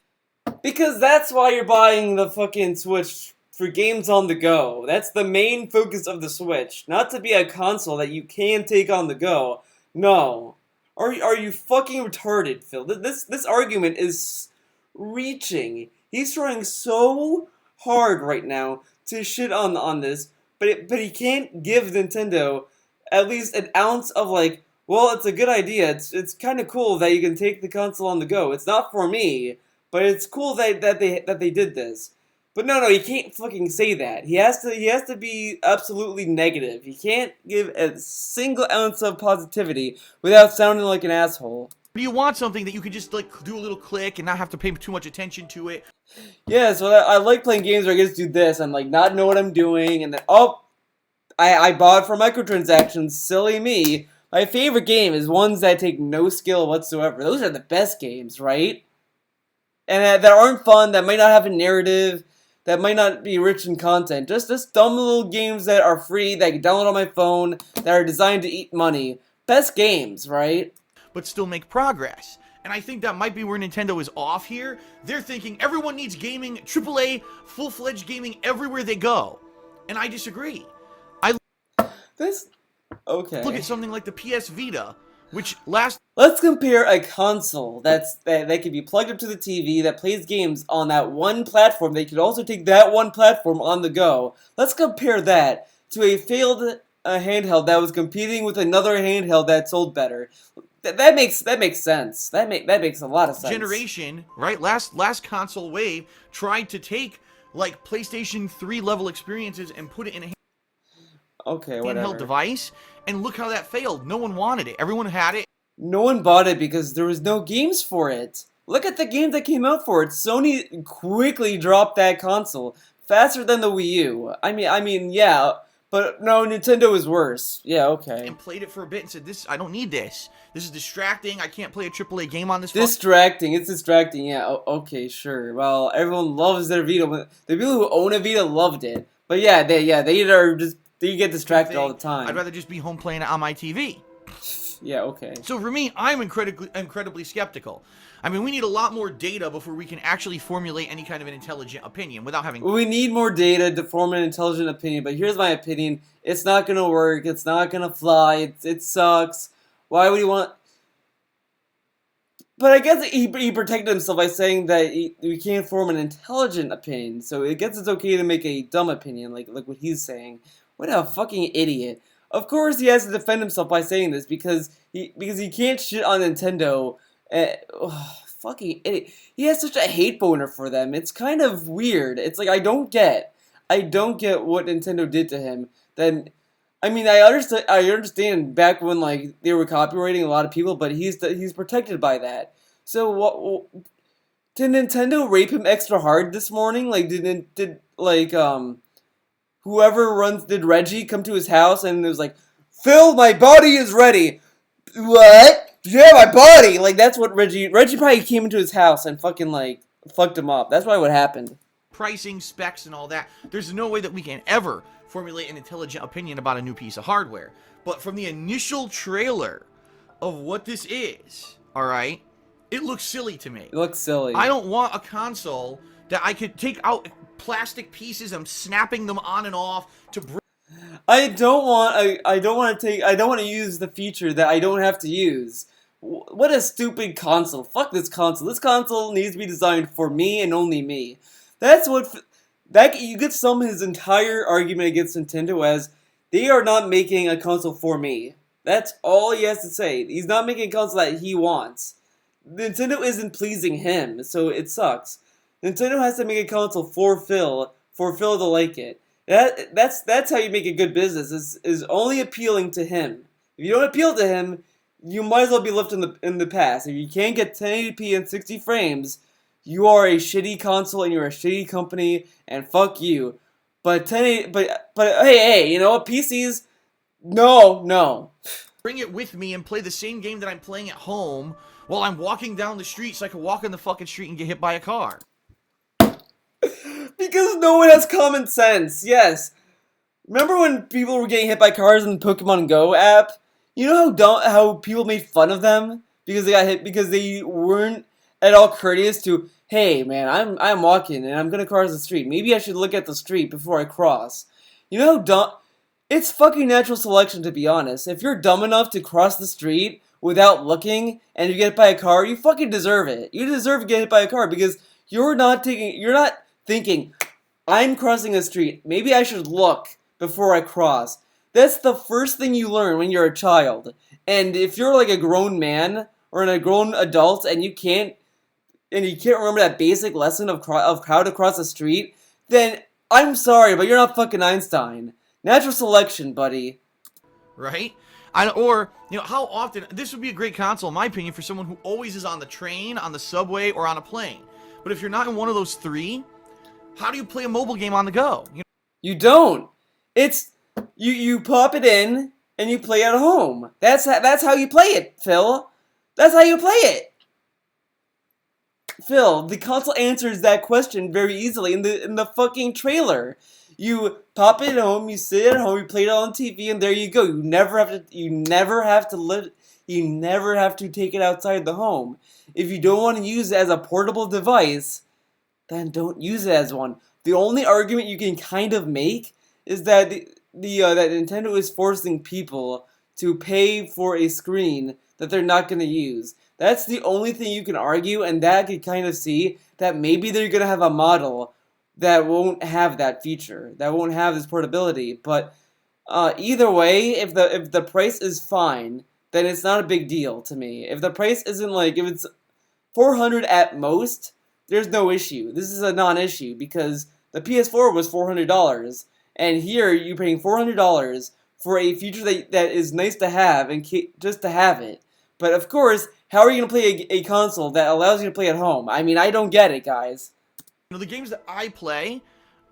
because that's why you're buying the fucking Switch, for games on the go. That's the main focus of the Switch. Not to be a console that you can take on the go, No. Are you fucking retarded, Phil? This argument is reaching. He's trying so hard right now to shit on this, but he can't give Nintendo at least an ounce of like, well, it's a good idea. It's kind of cool that you can take the console on the go. It's not for me, but it's cool that they did this. But no, he can't fucking say that. He has to be absolutely negative. He can't give a single ounce of positivity without sounding like an asshole. Do you want something that you could just like do a little click and not have to pay too much attention to it? Yeah, so I like playing games where I just do this and like not know what I'm doing, and then I bought for microtransactions. Silly me. My favorite game is ones that take no skill whatsoever. Those are the best games, right? And that aren't fun. That might not have a narrative. That might not be rich in content. Just dumb little games that are free that I can download on my phone that are designed to eat money. Best games, right? But still make progress. And I think that might be where Nintendo is off here. They're thinking everyone needs gaming, AAA, full-fledged gaming everywhere they go. And I disagree. Okay. Look at something like the PS Vita, which last... Let's compare a console that can be plugged up to the TV that plays games on that one platform. They could also take that one platform on the go. Let's compare that to a failed handheld that was competing with another handheld that sold better. That makes sense. That makes a lot of sense. Generation, right? Last console wave tried to take like PlayStation 3 level experiences and put it in a handheld device, and look how that failed. No one wanted it. Everyone had it. No one bought it because there was no games for it. Look at the games that came out for it. Sony quickly dropped that console faster than the Wii U. I mean, yeah, but no, Nintendo is worse. Yeah, okay. And played it for a bit and said, I don't need this. This is distracting. I can't play a AAA game on this. Distracting. It's distracting. Yeah. Okay. Sure. Well, everyone loves their Vita. The people who own a Vita loved it. But yeah, they get distracted all the time. I'd rather just be home playing it on my TV. Yeah, okay. So for me, I'm incredibly skeptical. I mean, we need a lot more data before we can actually formulate any kind of an intelligent opinion without having... We need more data to form an intelligent opinion, but here's my opinion. It's not gonna work. It's not gonna fly. It sucks. Why would you want... But I guess he protected himself by saying that we can't form an intelligent opinion, so I guess it's okay to make a dumb opinion, like what he's saying. What a fucking idiot. Of course he has to defend himself by saying this because he can't shit on Nintendo. Fucking idiot. He has such a hate boner for them. It's kind of weird. It's like I don't get what Nintendo did to him. Then I mean I understand back when like they were copyrighting a lot of people, but he's protected by that. So what did Nintendo rape him extra hard this morning? Like did whoever did Reggie come to his house and it was like, Phil, my body is ready. What? Yeah, my body. Like that's what Reggie probably came into his house and fucking like fucked him up. That's probably what happened. Pricing, specs, and all that. There's no way that we can ever formulate an intelligent opinion about a new piece of hardware. But from the initial trailer of what this is, all right, it looks silly to me. It looks silly. I don't want a console that I could take out plastic pieces and snapping them on and off to bring. I don't want to use the feature that I don't have to use. What a stupid console. Fuck this console. This console needs to be designed for me and only me. That's what you could sum his entire argument against Nintendo as they are not making a console for me. That's all he has to say. He's not making a console that he wants. Nintendo isn't pleasing him, so it sucks. Nintendo has to make a console for Phil to like it. That's how you make a good business. Is only appealing to him. If you don't appeal to him, you might as well be left in the past. If you can't get 1080p and 60 frames, you are a shitty console and you're a shitty company and fuck you. But hey, you know what? PCs, no. Bring it with me and play the same game that I'm playing at home while I'm walking down the street so I can walk in the fucking street and get hit by a car. Because no one has common sense, yes. Remember when people were getting hit by cars in the Pokemon Go app? You know how people made fun of them? Because they got hit because they weren't at all courteous to, hey man, I'm walking and I'm gonna cross the street. Maybe I should look at the street before I cross. You know how dumb... It's fucking natural selection, to be honest. If you're dumb enough to cross the street without looking and you get hit by a car, you fucking deserve it. You deserve to get hit by a car because you're not thinking, I'm crossing a street. Maybe I should look before I cross. That's the first thing you learn when you're a child. And if you're like a grown man or a grown adult and you can't remember that basic lesson of how to cross a street, then I'm sorry, but you're not fucking Einstein. Natural selection, buddy. Right? How often, this would be a great console, in my opinion, for someone who always is on the train, on the subway, or on a plane. But if you're not in one of those three, how do you play a mobile game on the go? You don't. It's, you pop it in, and you play at home. That's how you play it, Phil. That's how you play it. Phil, the console answers that question very easily in the fucking trailer. You pop it at home, you sit at home, you play it on TV, and there you go. You never have to take it outside the home. If you don't want to use it as a portable device, then don't use it as one. The only argument you can kind of make is that that Nintendo is forcing people to pay for a screen that they're not going to use. That's the only thing you can argue, and that I could kind of see that maybe they're going to have a model that won't have that feature, that won't have this portability. But either way, if the price is fine, then it's not a big deal to me. If the price isn't if it's $400 at most, there's no issue. This is a non-issue because the PS4 was $400, and here you're paying $400 for a feature that is nice to have and just to have it. But of course, how are you going to play a console that allows you to play at home? I mean, I don't get it, guys. The games that I play,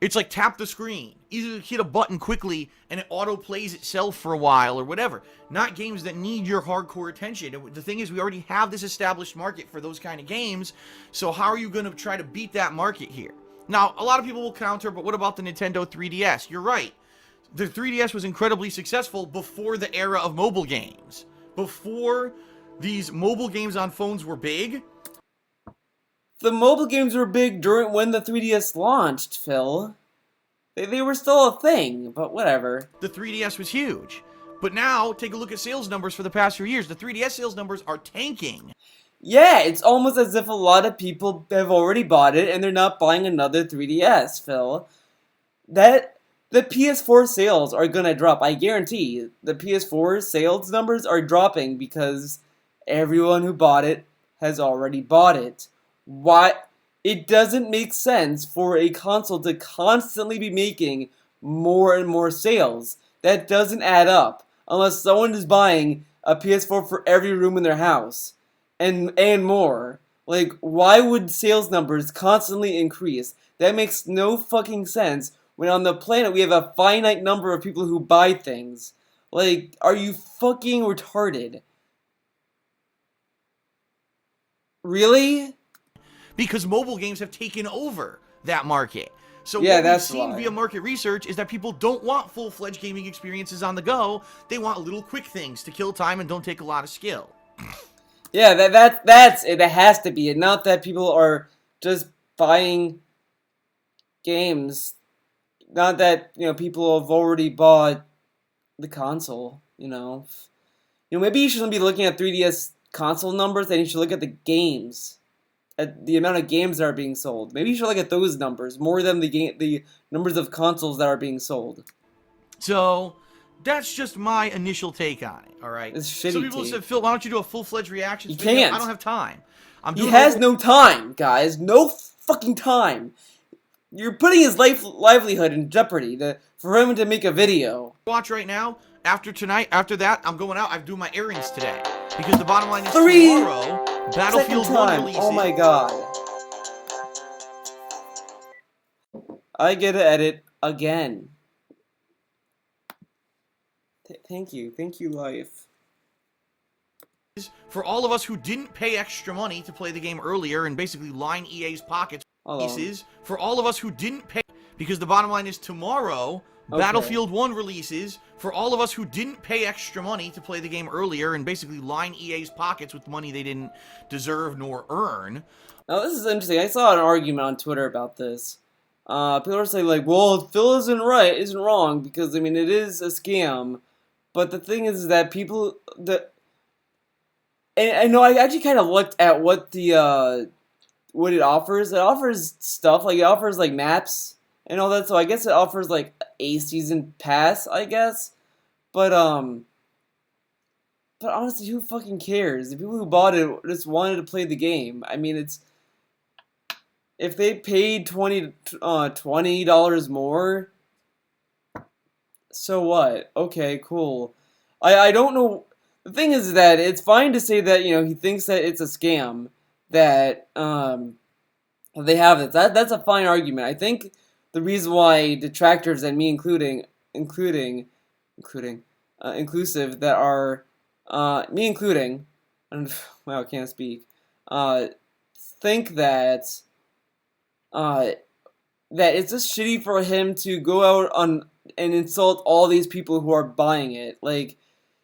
it's like tap the screen. Either hit a button quickly and it auto-plays itself for a while or whatever. Not games that need your hardcore attention. The thing is, we already have this established market for those kind of games, so how are you going to try to beat that market here? Now, a lot of people will counter, but what about the Nintendo 3DS? You're right. The 3DS was incredibly successful before the era of mobile games. Before these mobile games on phones were big. The mobile games were big when the 3DS launched, Phil. They were still a thing, but whatever. The 3DS was huge. But now, take a look at sales numbers for the past few years. The 3DS sales numbers are tanking. Yeah, it's almost as if a lot of people have already bought it and they're not buying another 3DS, Phil. The PS4 sales are gonna drop. I guarantee the PS4 sales numbers are dropping because everyone who bought it has already bought it. Why? It doesn't make sense for a console to constantly be making more and more sales. That doesn't add up unless someone is buying a PS4 for every room in their house and more. Like, why would sales numbers constantly increase? That makes no fucking sense when on the planet we have a finite number of people who buy things. Like, are you fucking retarded? Really? Because mobile games have taken over that market. So yeah, what we've seen via market research is that people don't want full-fledged gaming experiences on the go. They want little quick things to kill time and don't take a lot of skill. Yeah, that's it. It has to be. Not that people are just buying games. Not that, people have already bought the console, maybe you shouldn't be looking at 3DS console numbers, and you should look at the games. At the amount of games that are being sold. Maybe you should look at those numbers more than the numbers of consoles that are being sold. So, that's just my initial take on it, alright? Some people said, Phil, why don't you do a full-fledged reaction video? Can't. I don't have time. He has no time, guys. No fucking time. You're putting his livelihood in jeopardy for him to make a video. Watch right now. After tonight, after that, I'm going out. I'm doing my errands today. Because the bottom line is tomorrow, Battlefield 1 releases. Oh my god. I get to edit again. Thank you, life. For all of us who didn't pay extra money to play the game earlier and basically line EA's pockets, releases. For all of us who didn't pay, because the bottom line is tomorrow, Battlefield 1 releases. For all of us who didn't pay extra money to play the game earlier and basically line EA's pockets with money they didn't deserve nor earn. Now this is interesting. I saw an argument on Twitter about this. people are saying like, well, Phil isn't wrong because I mean it is a scam. But the thing is that people that and I know I actually kind of looked at what the what it offers. It offers stuff like it offers like maps and all that. So I guess it offers like a season pass, I guess. But but honestly, who fucking cares? The people who bought it just wanted to play the game. I mean, it's if they paid $20 more, so what? Okay, cool. I don't know. The thing is that it's fine to say that he thinks that it's a scam that they have it. That's a fine argument. I think the reason why detractors and me inclusive that are me including, and wow, I can't speak. Think that uh, that it's just shitty for him to go out on and insult all these people who are buying it. Like,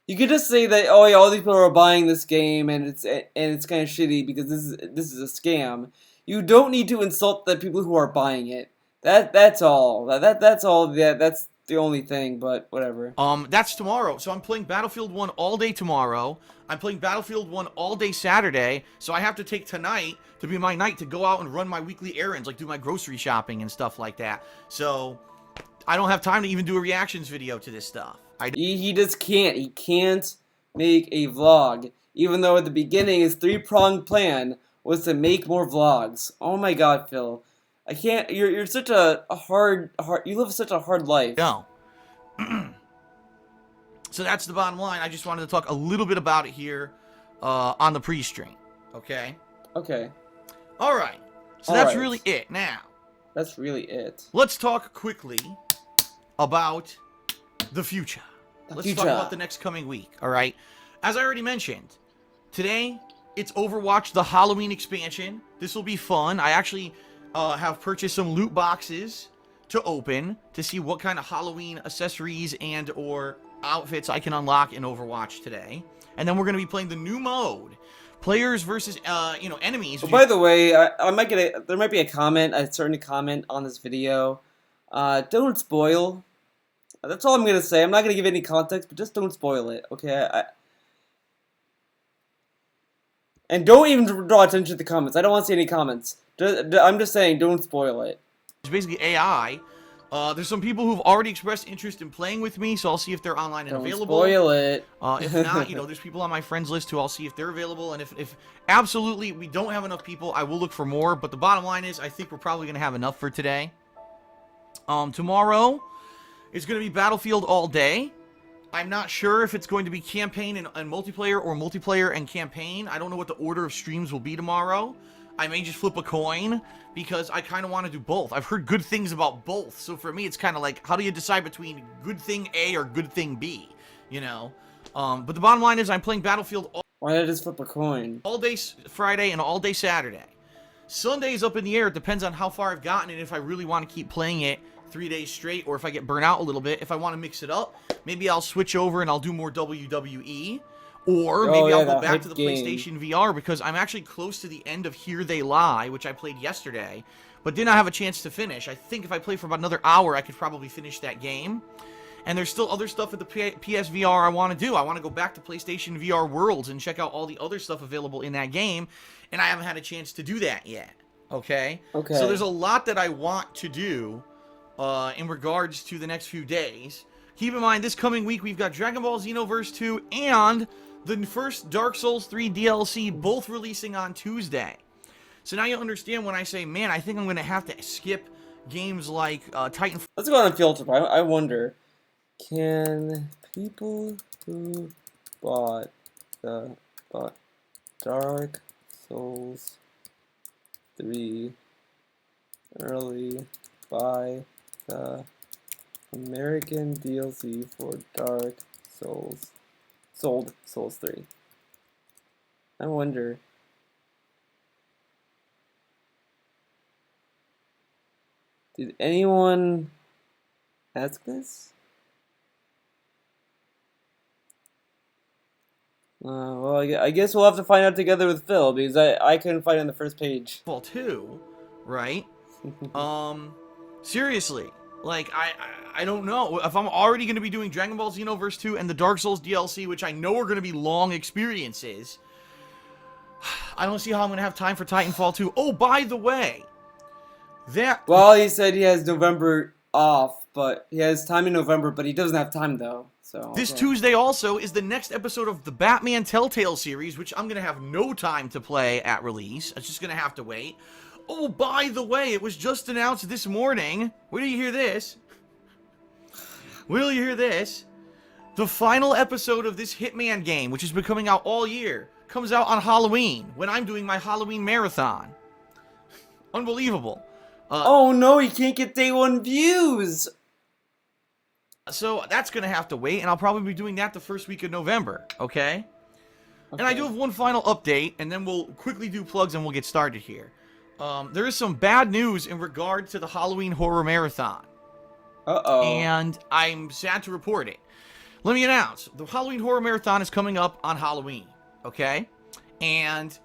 you could just say that, oh yeah, all these people are buying this game and it's kind of shitty because this is a scam. You don't need to insult the people who are buying it. That's all. That's all. That's the only thing. But whatever. That's tomorrow. So I'm playing Battlefield 1 all day tomorrow. I'm playing Battlefield 1 all day Saturday. So I have to take tonight to be my night to go out and run my weekly errands, like do my grocery shopping and stuff like that. So I don't have time to even do a reactions video to this stuff. He just can't. He can't make a vlog, even though at the beginning his three-pronged plan was to make more vlogs. Oh my God, Phil, I can't. You're such a hard. You live such a hard life. No. So that's the bottom line. I just wanted to talk a little bit about it here on the pre-stream. Okay. Okay. All right. So that's really it. Now. That's really it. Let's talk quickly about the future. Let's talk about the next coming week, all right? As I already mentioned, today it's Overwatch, the Halloween expansion. This will be fun. I actually have purchased some loot boxes to open to see what kind of Halloween accessories and or outfits I can unlock in Overwatch today. And then we're going to be playing the new mode, players versus enemies. Oh, by the way, there might be a certain comment on this video. Don't spoil. That's all I'm going to say. I'm not going to give any context, but just don't spoil it, okay? And don't even draw attention to the comments. I don't want to see any comments. I'm just saying, don't spoil it. It's basically AI. There's some people who've already expressed interest in playing with me, so I'll see if they're online and available. Don't spoil it. If not, there's people on my friends list who I'll see if they're available, and if absolutely we don't have enough people, I will look for more, but the bottom line is I think we're probably going to have enough for today. Tomorrow it's going to be Battlefield all day. I'm not sure if it's going to be campaign and multiplayer or multiplayer and campaign. I don't know what the order of streams will be tomorrow. I may just flip a coin because I kind of want to do both. I've heard good things about both. So for me, it's kind of like, how do you decide between good thing A or good thing B? But the bottom line is I'm playing Battlefield Why did I just flip a coin? all day Friday and all day Saturday. Sunday is up in the air. It depends on how far I've gotten and if I really want to keep playing it 3 days straight, or if I get burnt out a little bit. If I want to mix it up, maybe I'll switch over and I'll do more WWE, or maybe I'll go back to the PlayStation VR, because I'm actually close to the end of Here They Lie, which I played yesterday, but did not have a chance to finish. I think if I play for about another hour, I could probably finish that game. And there's still other stuff at the PSVR I want to do. I want to go back to PlayStation VR Worlds and check out all the other stuff available in that game, and I haven't had a chance to do that yet. Okay? So there's a lot that I want to do in regards to the next few days. Keep in mind, this coming week, we've got Dragon Ball Xenoverse 2 and the first Dark Souls 3 DLC, both releasing on Tuesday. So now you understand when I say, man, I think I'm going to have to skip games like Titanfall. Let's go on a field trip. I wonder, can people who bought Dark Souls 3 early buy the American DLC for Dark Souls Souls 3? I wonder. Did anyone ask this? Well, I guess we'll have to find out together with Phil, because I couldn't find it on the first page. Fall 2, right? Seriously. Like, I don't know. If I'm already going to be doing Dragon Ball Xenoverse 2 and the Dark Souls DLC, which I know are going to be long experiences, I don't see how I'm going to have time for Titanfall 2. Oh, by the way, Well, he said he has November off, but he has time in November, but he doesn't have time, though. So this Tuesday also is the next episode of the Batman Telltale series, which I'm going to have no time to play at release. It's just going to have to wait. Oh, by the way, it was just announced this morning. Wait till you hear this. Wait till you hear this. The final episode of this Hitman game, which has been coming out all year, comes out on Halloween, when I'm doing my Halloween marathon. Unbelievable. Oh no, he can't get day one views! So that's going to have to wait, and I'll probably be doing that the first week of November, okay? And I do have one final update, and then we'll quickly do plugs and we'll get started here. There is some bad news in regard to the Halloween Horror Marathon. Uh-oh. And I'm sad to report it. Let me announce, the Halloween Horror Marathon is coming up on Halloween, okay? And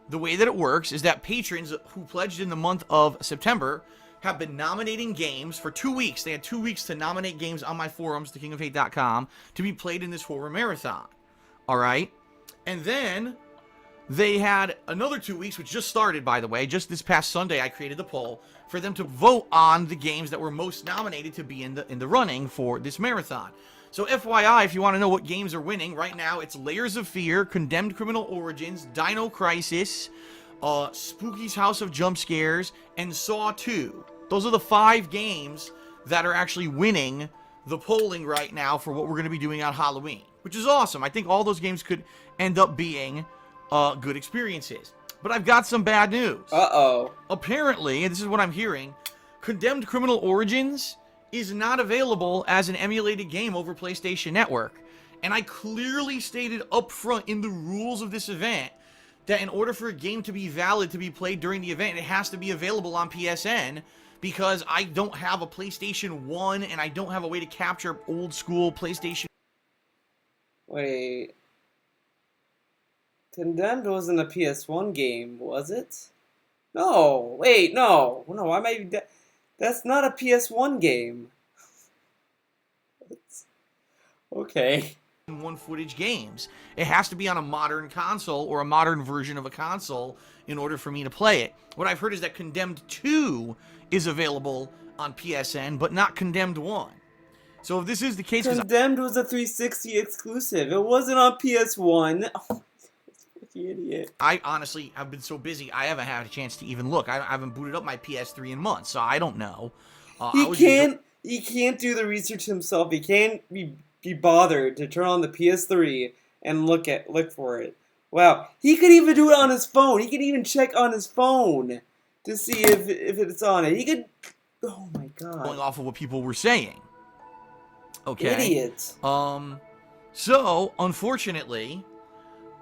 the way that it works is that patrons who pledged in the month of September have been nominating games for 2 weeks. They had 2 weeks to nominate games on my forums, thekingofhate.com, to be played in this horror marathon. All right? And then they had another 2 weeks, which just started, by the way. Just this past Sunday, I created the poll for them to vote on the games that were most nominated to be in the running for this marathon. So FYI, if you want to know what games are winning, right now it's Layers of Fear, Condemned Criminal Origins, Dino Crisis, Spooky's House of Jump Scares, and Saw 2. Those are the 5 games that are actually winning the polling right now for what we're going to be doing on Halloween, which is awesome. I think all those games could end up being good experiences. But I've got some bad news. Uh-oh. Apparently, and this is what I'm hearing, Condemned Criminal Origins is not available as an emulated game over PlayStation Network. And I clearly stated up front in the rules of this event that in order for a game to be valid to be played during the event, it has to be available on PSN, because I don't have a PlayStation 1 and I don't have a way to capture old school PlayStation. Wait. Condemned wasn't a PS1 game, was it? No, wait, no. No, I might be... That's not a PS1 game. Okay. One footage games. It has to be on a modern console or a modern version of a console in order for me to play it. What I've heard is that Condemned 2 is available on PSN, but not Condemned 1. So if this is the case... Condemned was a 360 exclusive. It wasn't on PS1. Oh, you idiot. I honestly have been so busy, I haven't had a chance to even look. I haven't booted up my PS3 in months, so I don't know. He can't do the research himself. He can't be bothered to turn on the PS3 and look for it. Wow. He could even do it on his phone. He could even check on his phone to see if it's on it. He could... Oh my god. Going off of what people were saying. Okay. Idiot. So, unfortunately,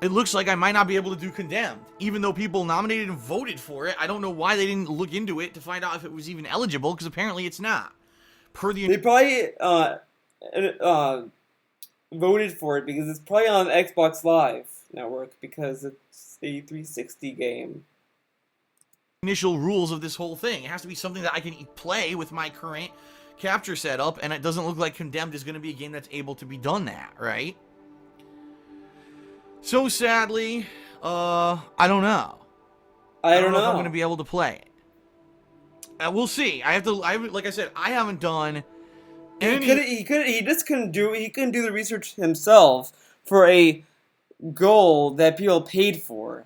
it looks like I might not be able to do Condemned. Even though people nominated and voted for it, I don't know why they didn't look into it to find out if it was even eligible, because apparently it's not. They probably voted for it because it's probably on Xbox Live Network, because it's a 360 game. Initial rules of this whole thing. It has to be something that I can play with my current capture setup, and it doesn't look like Condemned is going to be a game that's able to be done that, right? So sadly, I don't know. I don't know if I'm going to be able to play it. We'll see. Like I said, I haven't done any... He just couldn't do the research himself for a goal that people paid for.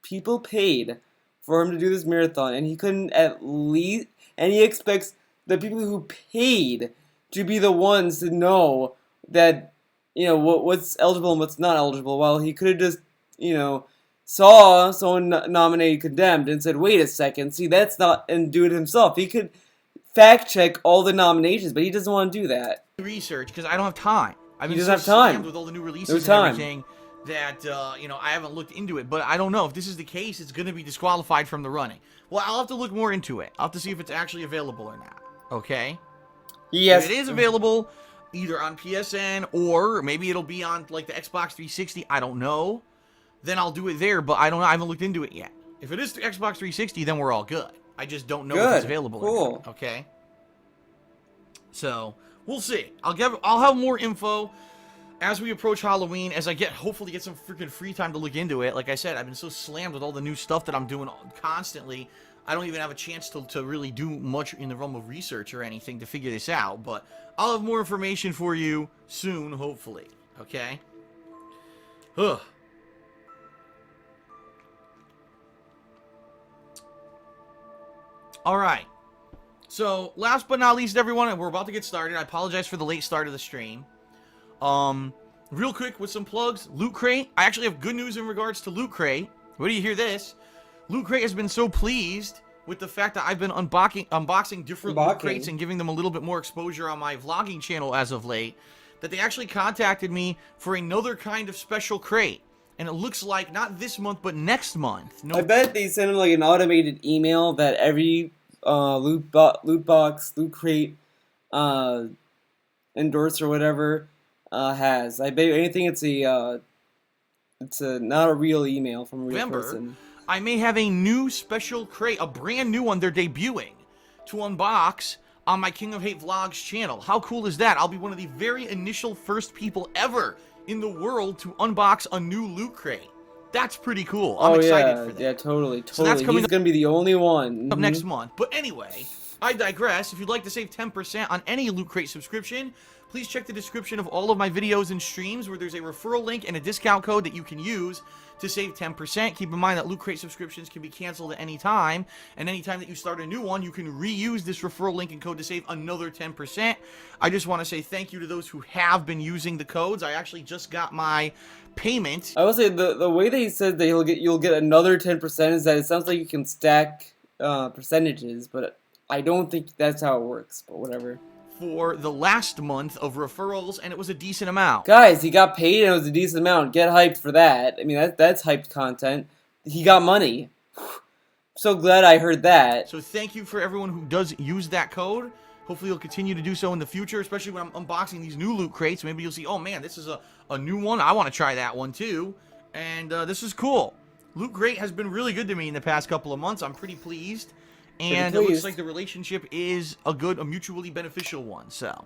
People paid for him to do this marathon, and he couldn't at least... And he expects the people who paid to be the ones to know that, you know, what's eligible and what's not eligible. While he could have just, you know, saw someone nominated Condemned and said, wait a second, see, that's not... And do it himself. He could fact check all the nominations, but he doesn't want to do that. Research, because I don't have time. I mean, he doesn't have time. With all the new releases and everything, that, you know, I haven't looked into it. But I don't know. If this is the case, it's going to be disqualified from the running. Well, I'll have to look more into it. I'll have to see if it's actually available or not. Okay? Yes. If it is available, either on PSN or maybe it'll be on, like, the Xbox 360. I don't know. Then I'll do it there, but I don't know. I haven't looked into it yet. If it is the Xbox 360, then we're all good. I just don't know if it's available. Cool. Okay. So we'll see. I'll have more info as we approach Halloween, as I hopefully get some freaking free time to look into it. Like I said, I've been so slammed with all the new stuff that I'm doing constantly. I don't even have a chance to really do much in the realm of research or anything to figure this out. But I'll have more information for you soon, hopefully. Okay? Ugh. Alright. So, last but not least, everyone, we're about to get started. I apologize for the late start of the stream. Real quick with some plugs. Loot Crate. I actually have good news in regards to Loot Crate. Where do you hear this? Loot Crate has been so pleased with the fact that I've been unboxing different loot crates and giving them a little bit more exposure on my vlogging channel as of late, that they actually contacted me for another kind of special crate. And it looks like not this month, but next month. I bet they sent him like an automated email that every loot box, loot crate, endorse or whatever has. I bet anything it's not a real email from a real person. I may have a new special crate, a brand new one they're debuting to unbox on my King of Hate Vlogs channel. How cool is that? I'll be one of the very initial first people ever in the world to unbox a new loot crate. That's pretty cool. I'm excited for that. Yeah, totally. So that's coming He's going to be the only one. Up next month. But anyway, I digress. If you'd like to save 10% on any loot crate subscription, please check the description of all of my videos and streams where there's a referral link and a discount code that you can use to save 10%. Keep in mind that Loot Crate subscriptions can be canceled at any time, and anytime that you start a new one, you can reuse this referral link and code to save another 10%. I just want to say thank you to those who have been using the codes. I actually just got my payment. I will say the way they said that you'll get another 10% is that it sounds like you can stack percentages, but I don't think that's how it works, but whatever. For the last month of referrals, and it was a decent amount. Guys, he got paid and it was a decent amount. Get hyped for that. I mean, that's hyped content. He got money. So glad I heard that. So thank you for everyone who does use that code. Hopefully you'll continue to do so in the future, especially when I'm unboxing these new loot crates. Maybe you'll see, oh man, this is a new one. I want to try that one too. And this is cool. Loot Crate has been really good to me in the past couple of months. I'm pretty pleased. And it looks like the relationship is a mutually beneficial one, so.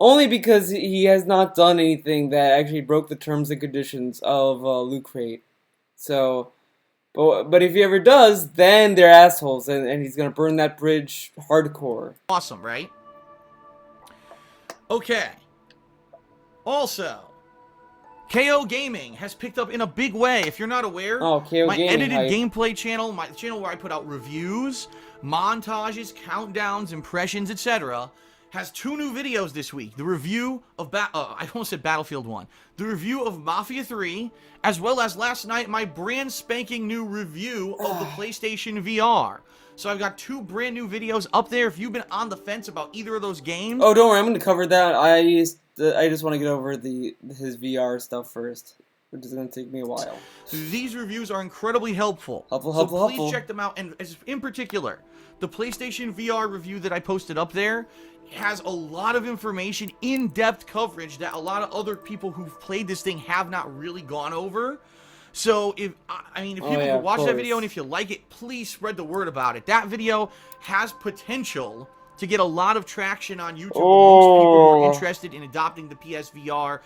Only because he has not done anything that actually broke the terms and conditions of Loot Crate. So, but if he ever does, then they're assholes, and he's gonna burn that bridge hardcore. Awesome, right? Okay. Also, KOGaming has picked up in a big way. If you're not aware, my edited gameplay channel, my channel where I put out reviews, montages, countdowns, impressions, etc., has 2 new videos this week. The review of I almost said Battlefield 1. The review of Mafia 3, as well as last night my brand spanking new review of the PlayStation VR. So I've got 2 brand new videos up there. If you've been on the fence about either of those games, oh, don't worry, I'm going to cover that. I just want to get over his VR stuff first, which is going to take me a while. So these reviews are incredibly helpful. So please check them out. And in particular, the PlayStation VR review that I posted up there has a lot of information, in-depth coverage that a lot of other people who've played this thing have not really gone over. So, if people can watch that video, and if you like it, please spread the word about it. That video has potential to get a lot of traction on YouTube. Most people are interested in adopting the PSVR,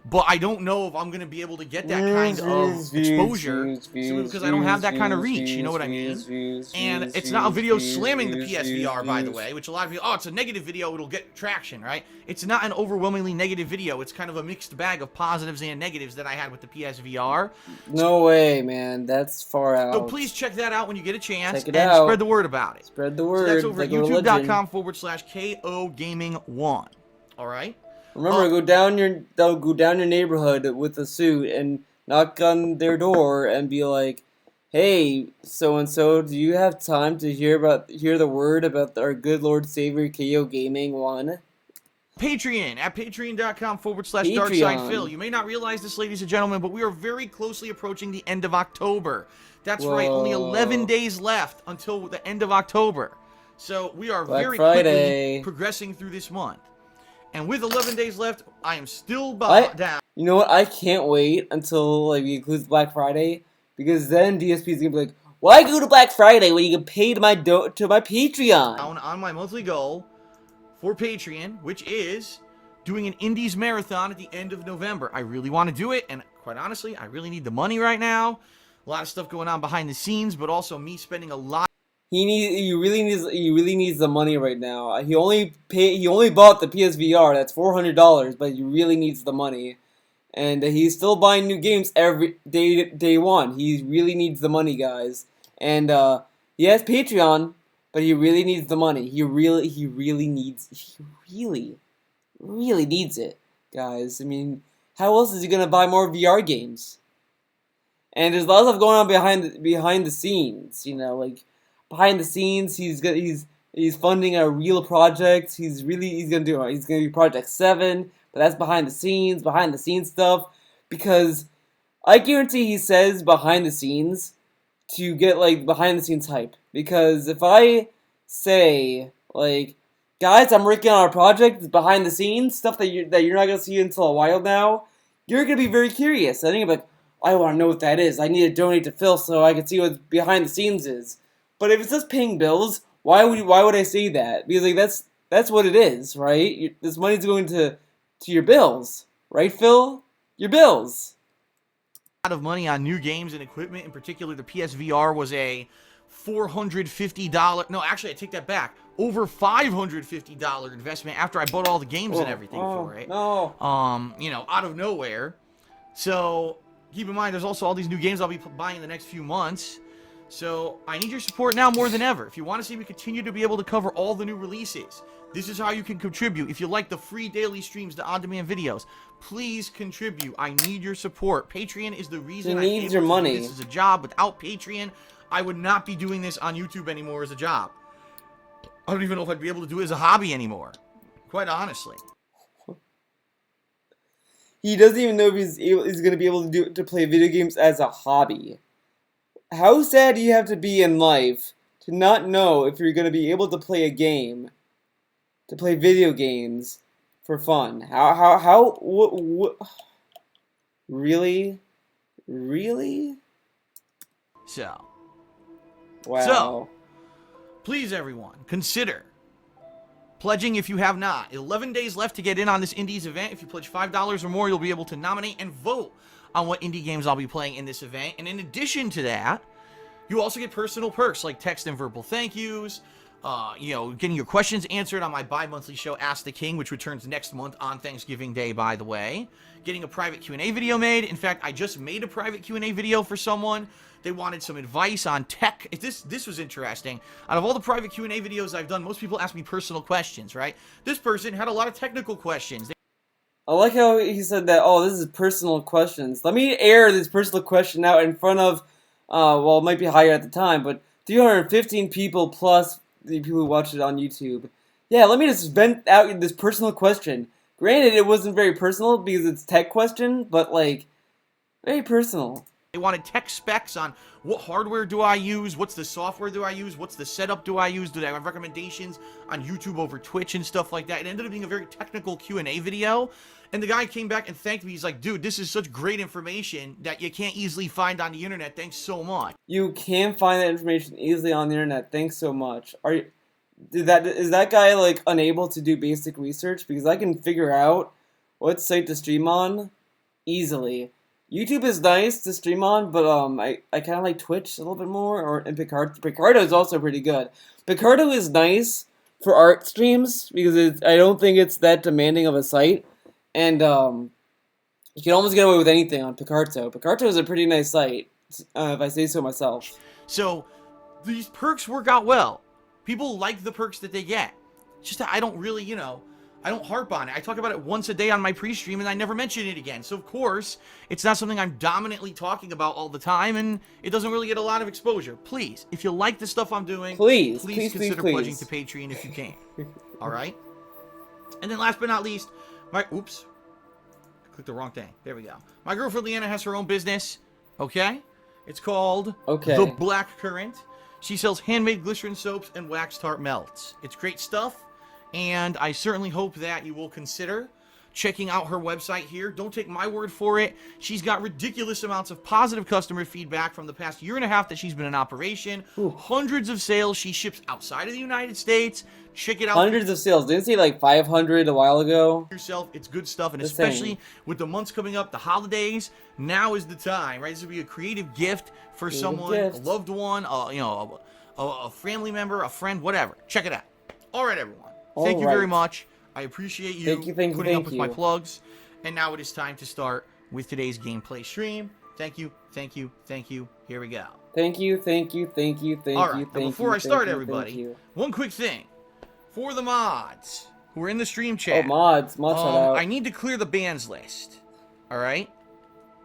but I don't know if I'm going to be able to get that kind of exposure because I don't have that kind of reach, you know what I mean? And it's not a video slamming the PSVR, by the way, which a lot of people, oh, it's a negative video, it'll get traction, right? It's not an overwhelmingly negative video. It's kind of a mixed bag of positives and negatives that I had with the PSVR. No way, man. That's far out. So please check that out when you get a chance and spread the word about it. Spread the word. So that's over at youtube.com/KOGaming1. All right? Remember, go down your neighborhood with a suit and knock on their door and be like, "Hey, so and so, do you have time to hear the word about our good Lord Savior KOGaming1?" Patreon at patreon.com/DarksidePhil. You may not realize this, ladies and gentlemen, but we are very closely approaching the end of October. That's right, only 11 days left until the end of October. So we are very quickly progressing through this month. And with 11 days left, I am still down. You know what? I can't wait until it includes Black Friday, because then DSP is gonna be like, Why go to Black Friday when you can pay to my Patreon? On my monthly goal for Patreon, which is doing an Indies marathon at the end of November. I really want to do it, and quite honestly, I really need the money right now. A lot of stuff going on behind the scenes, but also me spending a lot. He really needs the money right now. He only bought the PSVR. That's $400, but he really needs the money, and he's still buying new games every day one. He really needs the money, guys. And he has Patreon, but he really needs the money. He really needs it, guys. I mean, how else is he gonna buy more VR games? And there's a lot of stuff going on behind the scenes. You know, like behind the scenes, he's funding a real project. He's gonna do Project 7, but that's behind the scenes stuff. Because I guarantee he says behind the scenes to get like behind the scenes hype. Because if I say like, guys, I'm working on a project that's behind the scenes stuff that you're not gonna see until a while now, you're gonna be very curious. I think like, I want to know what that is. I need to donate to Phil so I can see what behind the scenes is. But if it's just paying bills, why would I say that? Because like that's what it is, right? This money's going to your bills, right, Phil? Your bills. A lot of money on new games and equipment. In particular, the PSVR was a $450. No, actually, I take that back. Over $550 investment after I bought all the games and everything for it. No. Out of nowhere. So keep in mind, there's also all these new games I'll be buying in the next few months. So I need your support now more than ever. If you want to see me continue to be able to cover all the new releases, this is how you can contribute. If you like the free daily streams, the on-demand videos, please contribute. I need your support. Patreon is the reason he needs your money. This is a job. Without Patreon, I would not be doing this on YouTube anymore as a job. I don't even know if I'd be able to do it as a hobby anymore. Quite honestly. He doesn't even know if he's going to be able to play video games as a hobby. How sad do you have to be in life to not know if you're going to be able to play a game, to play video games for fun? What? Really? So. Wow. So, please everyone, consider pledging if you have not. 11 days left to get in on this Indies event. If you pledge $5 or more, you'll be able to nominate and vote on what indie games I'll be playing in this event. And in addition to that, you also get personal perks like text and verbal thank yous, getting your questions answered on my bi-monthly show, Ask the King, which returns next month on Thanksgiving Day, by the way. Getting a private Q&A video made. In fact, I just made a private Q&A video for someone. They wanted some advice on tech. This was interesting. Out of all the private Q&A videos I've done, most people ask me personal questions, right? This person had a lot of technical questions. I like how he said that, this is personal questions. Let me air this personal question out in front of, it might be higher at the time, but 315 people plus the people who watched it on YouTube. Yeah, let me just vent out this personal question. Granted, it wasn't very personal because it's a tech question, but, very personal. They wanted tech specs on what hardware do I use, what's the software do I use, what's the setup do I use, do they have recommendations on YouTube over Twitch and stuff like that. It ended up being a very technical Q&A video, and the guy came back and thanked me. He's like, dude, this is such great information that you can't easily find on the internet. Thanks so much. You can find that information easily on the internet. Thanks so much. Is that guy, unable to do basic research? Because I can figure out what site to stream on easily. YouTube is nice to stream on, but I kind of like Twitch a little bit more, and Picardo is also pretty good. Picardo is nice for art streams because I don't think it's that demanding of a site, and you can almost get away with anything on Picardo. Picardo is a pretty nice site, if I say so myself. So these perks work out well. People like the perks that they get. It's just that I don't really, I don't harp on it. I talk about it once a day on my pre-stream, and I never mention it again. So, of course, it's not something I'm dominantly talking about all the time, and it doesn't really get a lot of exposure. Please, if you like the stuff I'm doing, please consider pledging to Patreon if you can. All right? And then last but not least, I clicked the wrong thing. There we go. My girlfriend Leanna has her own business, okay? It's called The Black Currant. She sells handmade glycerin soaps and wax tart melts. It's great stuff. And I certainly hope that you will consider checking out her website here. Don't take my word for it. She's got ridiculous amounts of positive customer feedback from the past year and a half that she's been in operation. Ooh. Hundreds of sales. She ships outside of the United States. Check it out. Hundreds of sales. Didn't say like 500 a while ago? Yourself, it's good stuff, and The especially same. with the months coming up, the holidays, now is the time, right? This would be a creative gift for someone, gift. a loved one, a family member, a friend, whatever. Check it out. All right, everyone. Thank you very much. I appreciate you putting up with my plugs. And now it is time to start with today's gameplay stream. Thank you, thank you, thank you. Here we go. Thank you, thank you, thank you, thank All you, right, thank now you. before I start, thank you, everybody, thank you. one quick thing. For the mods who are in the stream chat. Oh, mods shout out. I need to clear the bans list. All right?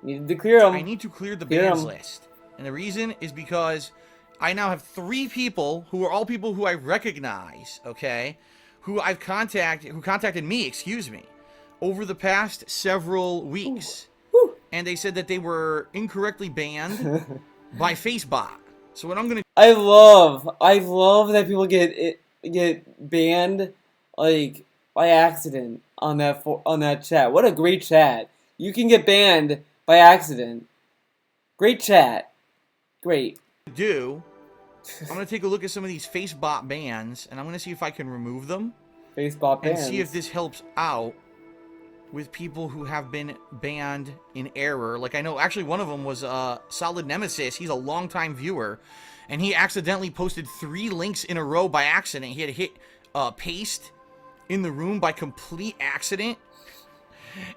Needed to clear them. I need to clear the bans list. And the reason is because I now have 3 people who are all people who I recognize, okay? Who contacted me, excuse me, over the past several weeks. Woo. And they said that they were incorrectly banned by Facebot. So what I'm going to I love that people get banned like by accident on that chat. What a great chat. You can get banned by accident. Great chat. Great. do, I'm going to take a look at some of these Facebot bans, and I'm going to see if I can remove them. Facebot bans. And see if this helps out with people who have been banned in error. Like, I know, actually, one of them was Solid Nemesis. He's a longtime viewer, and he accidentally posted 3 links in a row by accident. He had hit paste in the room by complete accident,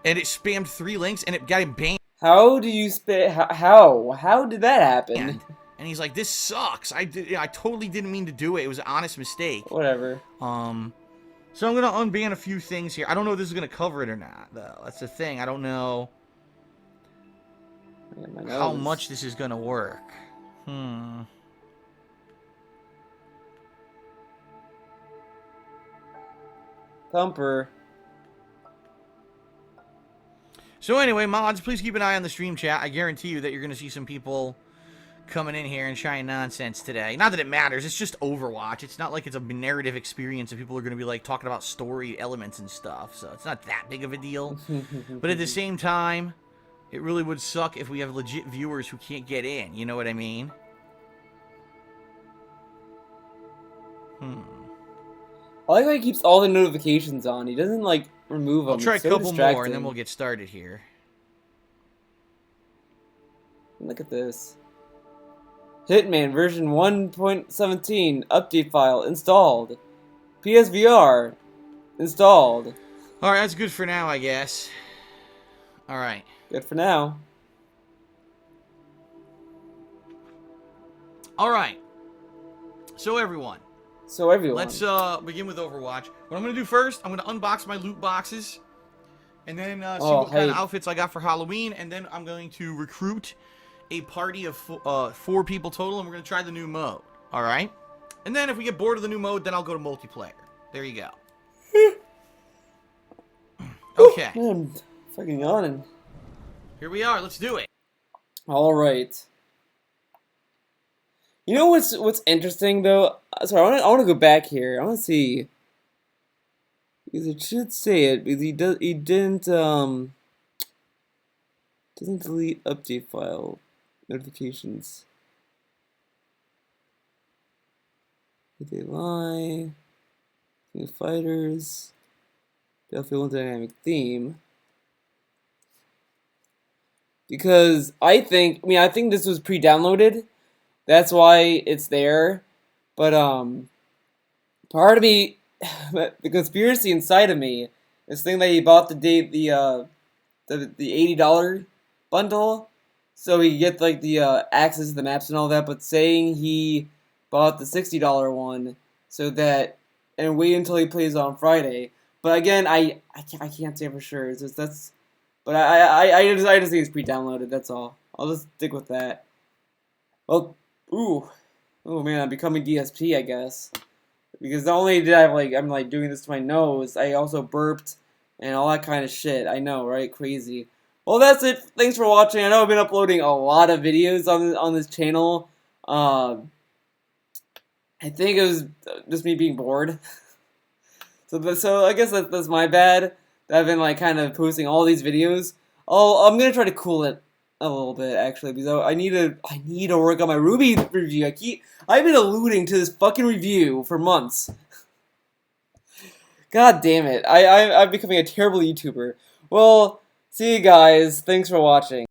and it spammed 3 links, and it got him banned. How do you How did that happen? And he's like, this sucks. I totally didn't mean to do it. It was an honest mistake. Whatever. So I'm going to unban a few things here. I don't know if this is going to cover it or not, though. That's the thing. I don't know how much this is going to work. Thumper. So anyway, mods, please keep an eye on the stream chat. I guarantee you that you're going to see some people coming in here and trying nonsense today. Not that it matters. It's just Overwatch. It's not like it's a narrative experience and people are going to be like talking about story elements and stuff. So it's not that big of a deal. But at the same time, it really would suck if we have legit viewers who can't get in. You know what I mean? I like how he keeps all the notifications on. He doesn't like remove them. I'll try a couple more and then we'll get started here. Look at this. Hitman version 1.17 update file installed. PSVR installed. Alright, that's good for now, I guess. Alright. Good for now. Alright. So everyone. Let's begin with Overwatch. What I'm going to do first, I'm going to unbox my loot boxes. And then see what kind of outfits I got for Halloween. And then I'm going to recruit a party of 4 people total. And we're going to try the new mode. Alright? And then if we get bored of the new mode, then I'll go to multiplayer. There you go. Okay. I'm fucking yawning. Here we are. Let's do it. Alright. You know what's interesting though? Sorry, I want to go back here. I want to see because it should say it because he didn't doesn't delete update file notifications. Did they lie? King of Fighters. Battlefield dynamic theme. Because I think this was pre-downloaded. That's why it's there, but part of me, the conspiracy inside of me, is thinking that he bought the $80 bundle, so he get like the access to the maps and all that. But saying he bought the $60 one, so that and wait until he plays on Friday. But again, I can't say for sure. It's just, but I just think it's pre-downloaded. That's all. I'll just stick with that. Well. Oh man, I'm becoming DSP, I guess. Because not only did I'm doing this to my nose, I also burped and all that kind of shit. I know, right? Crazy. Well, that's it. Thanks for watching. I know I've been uploading a lot of videos on this channel. I think it was just me being bored. So I guess that's my bad. that I've been like kind of posting all these videos. Oh, I'm gonna try to cool it a little bit actually because I need to work on my Ruby review. I've been alluding to this fucking review for months. God damn it! I'm becoming a terrible YouTuber. Well, see you guys. Thanks for watching.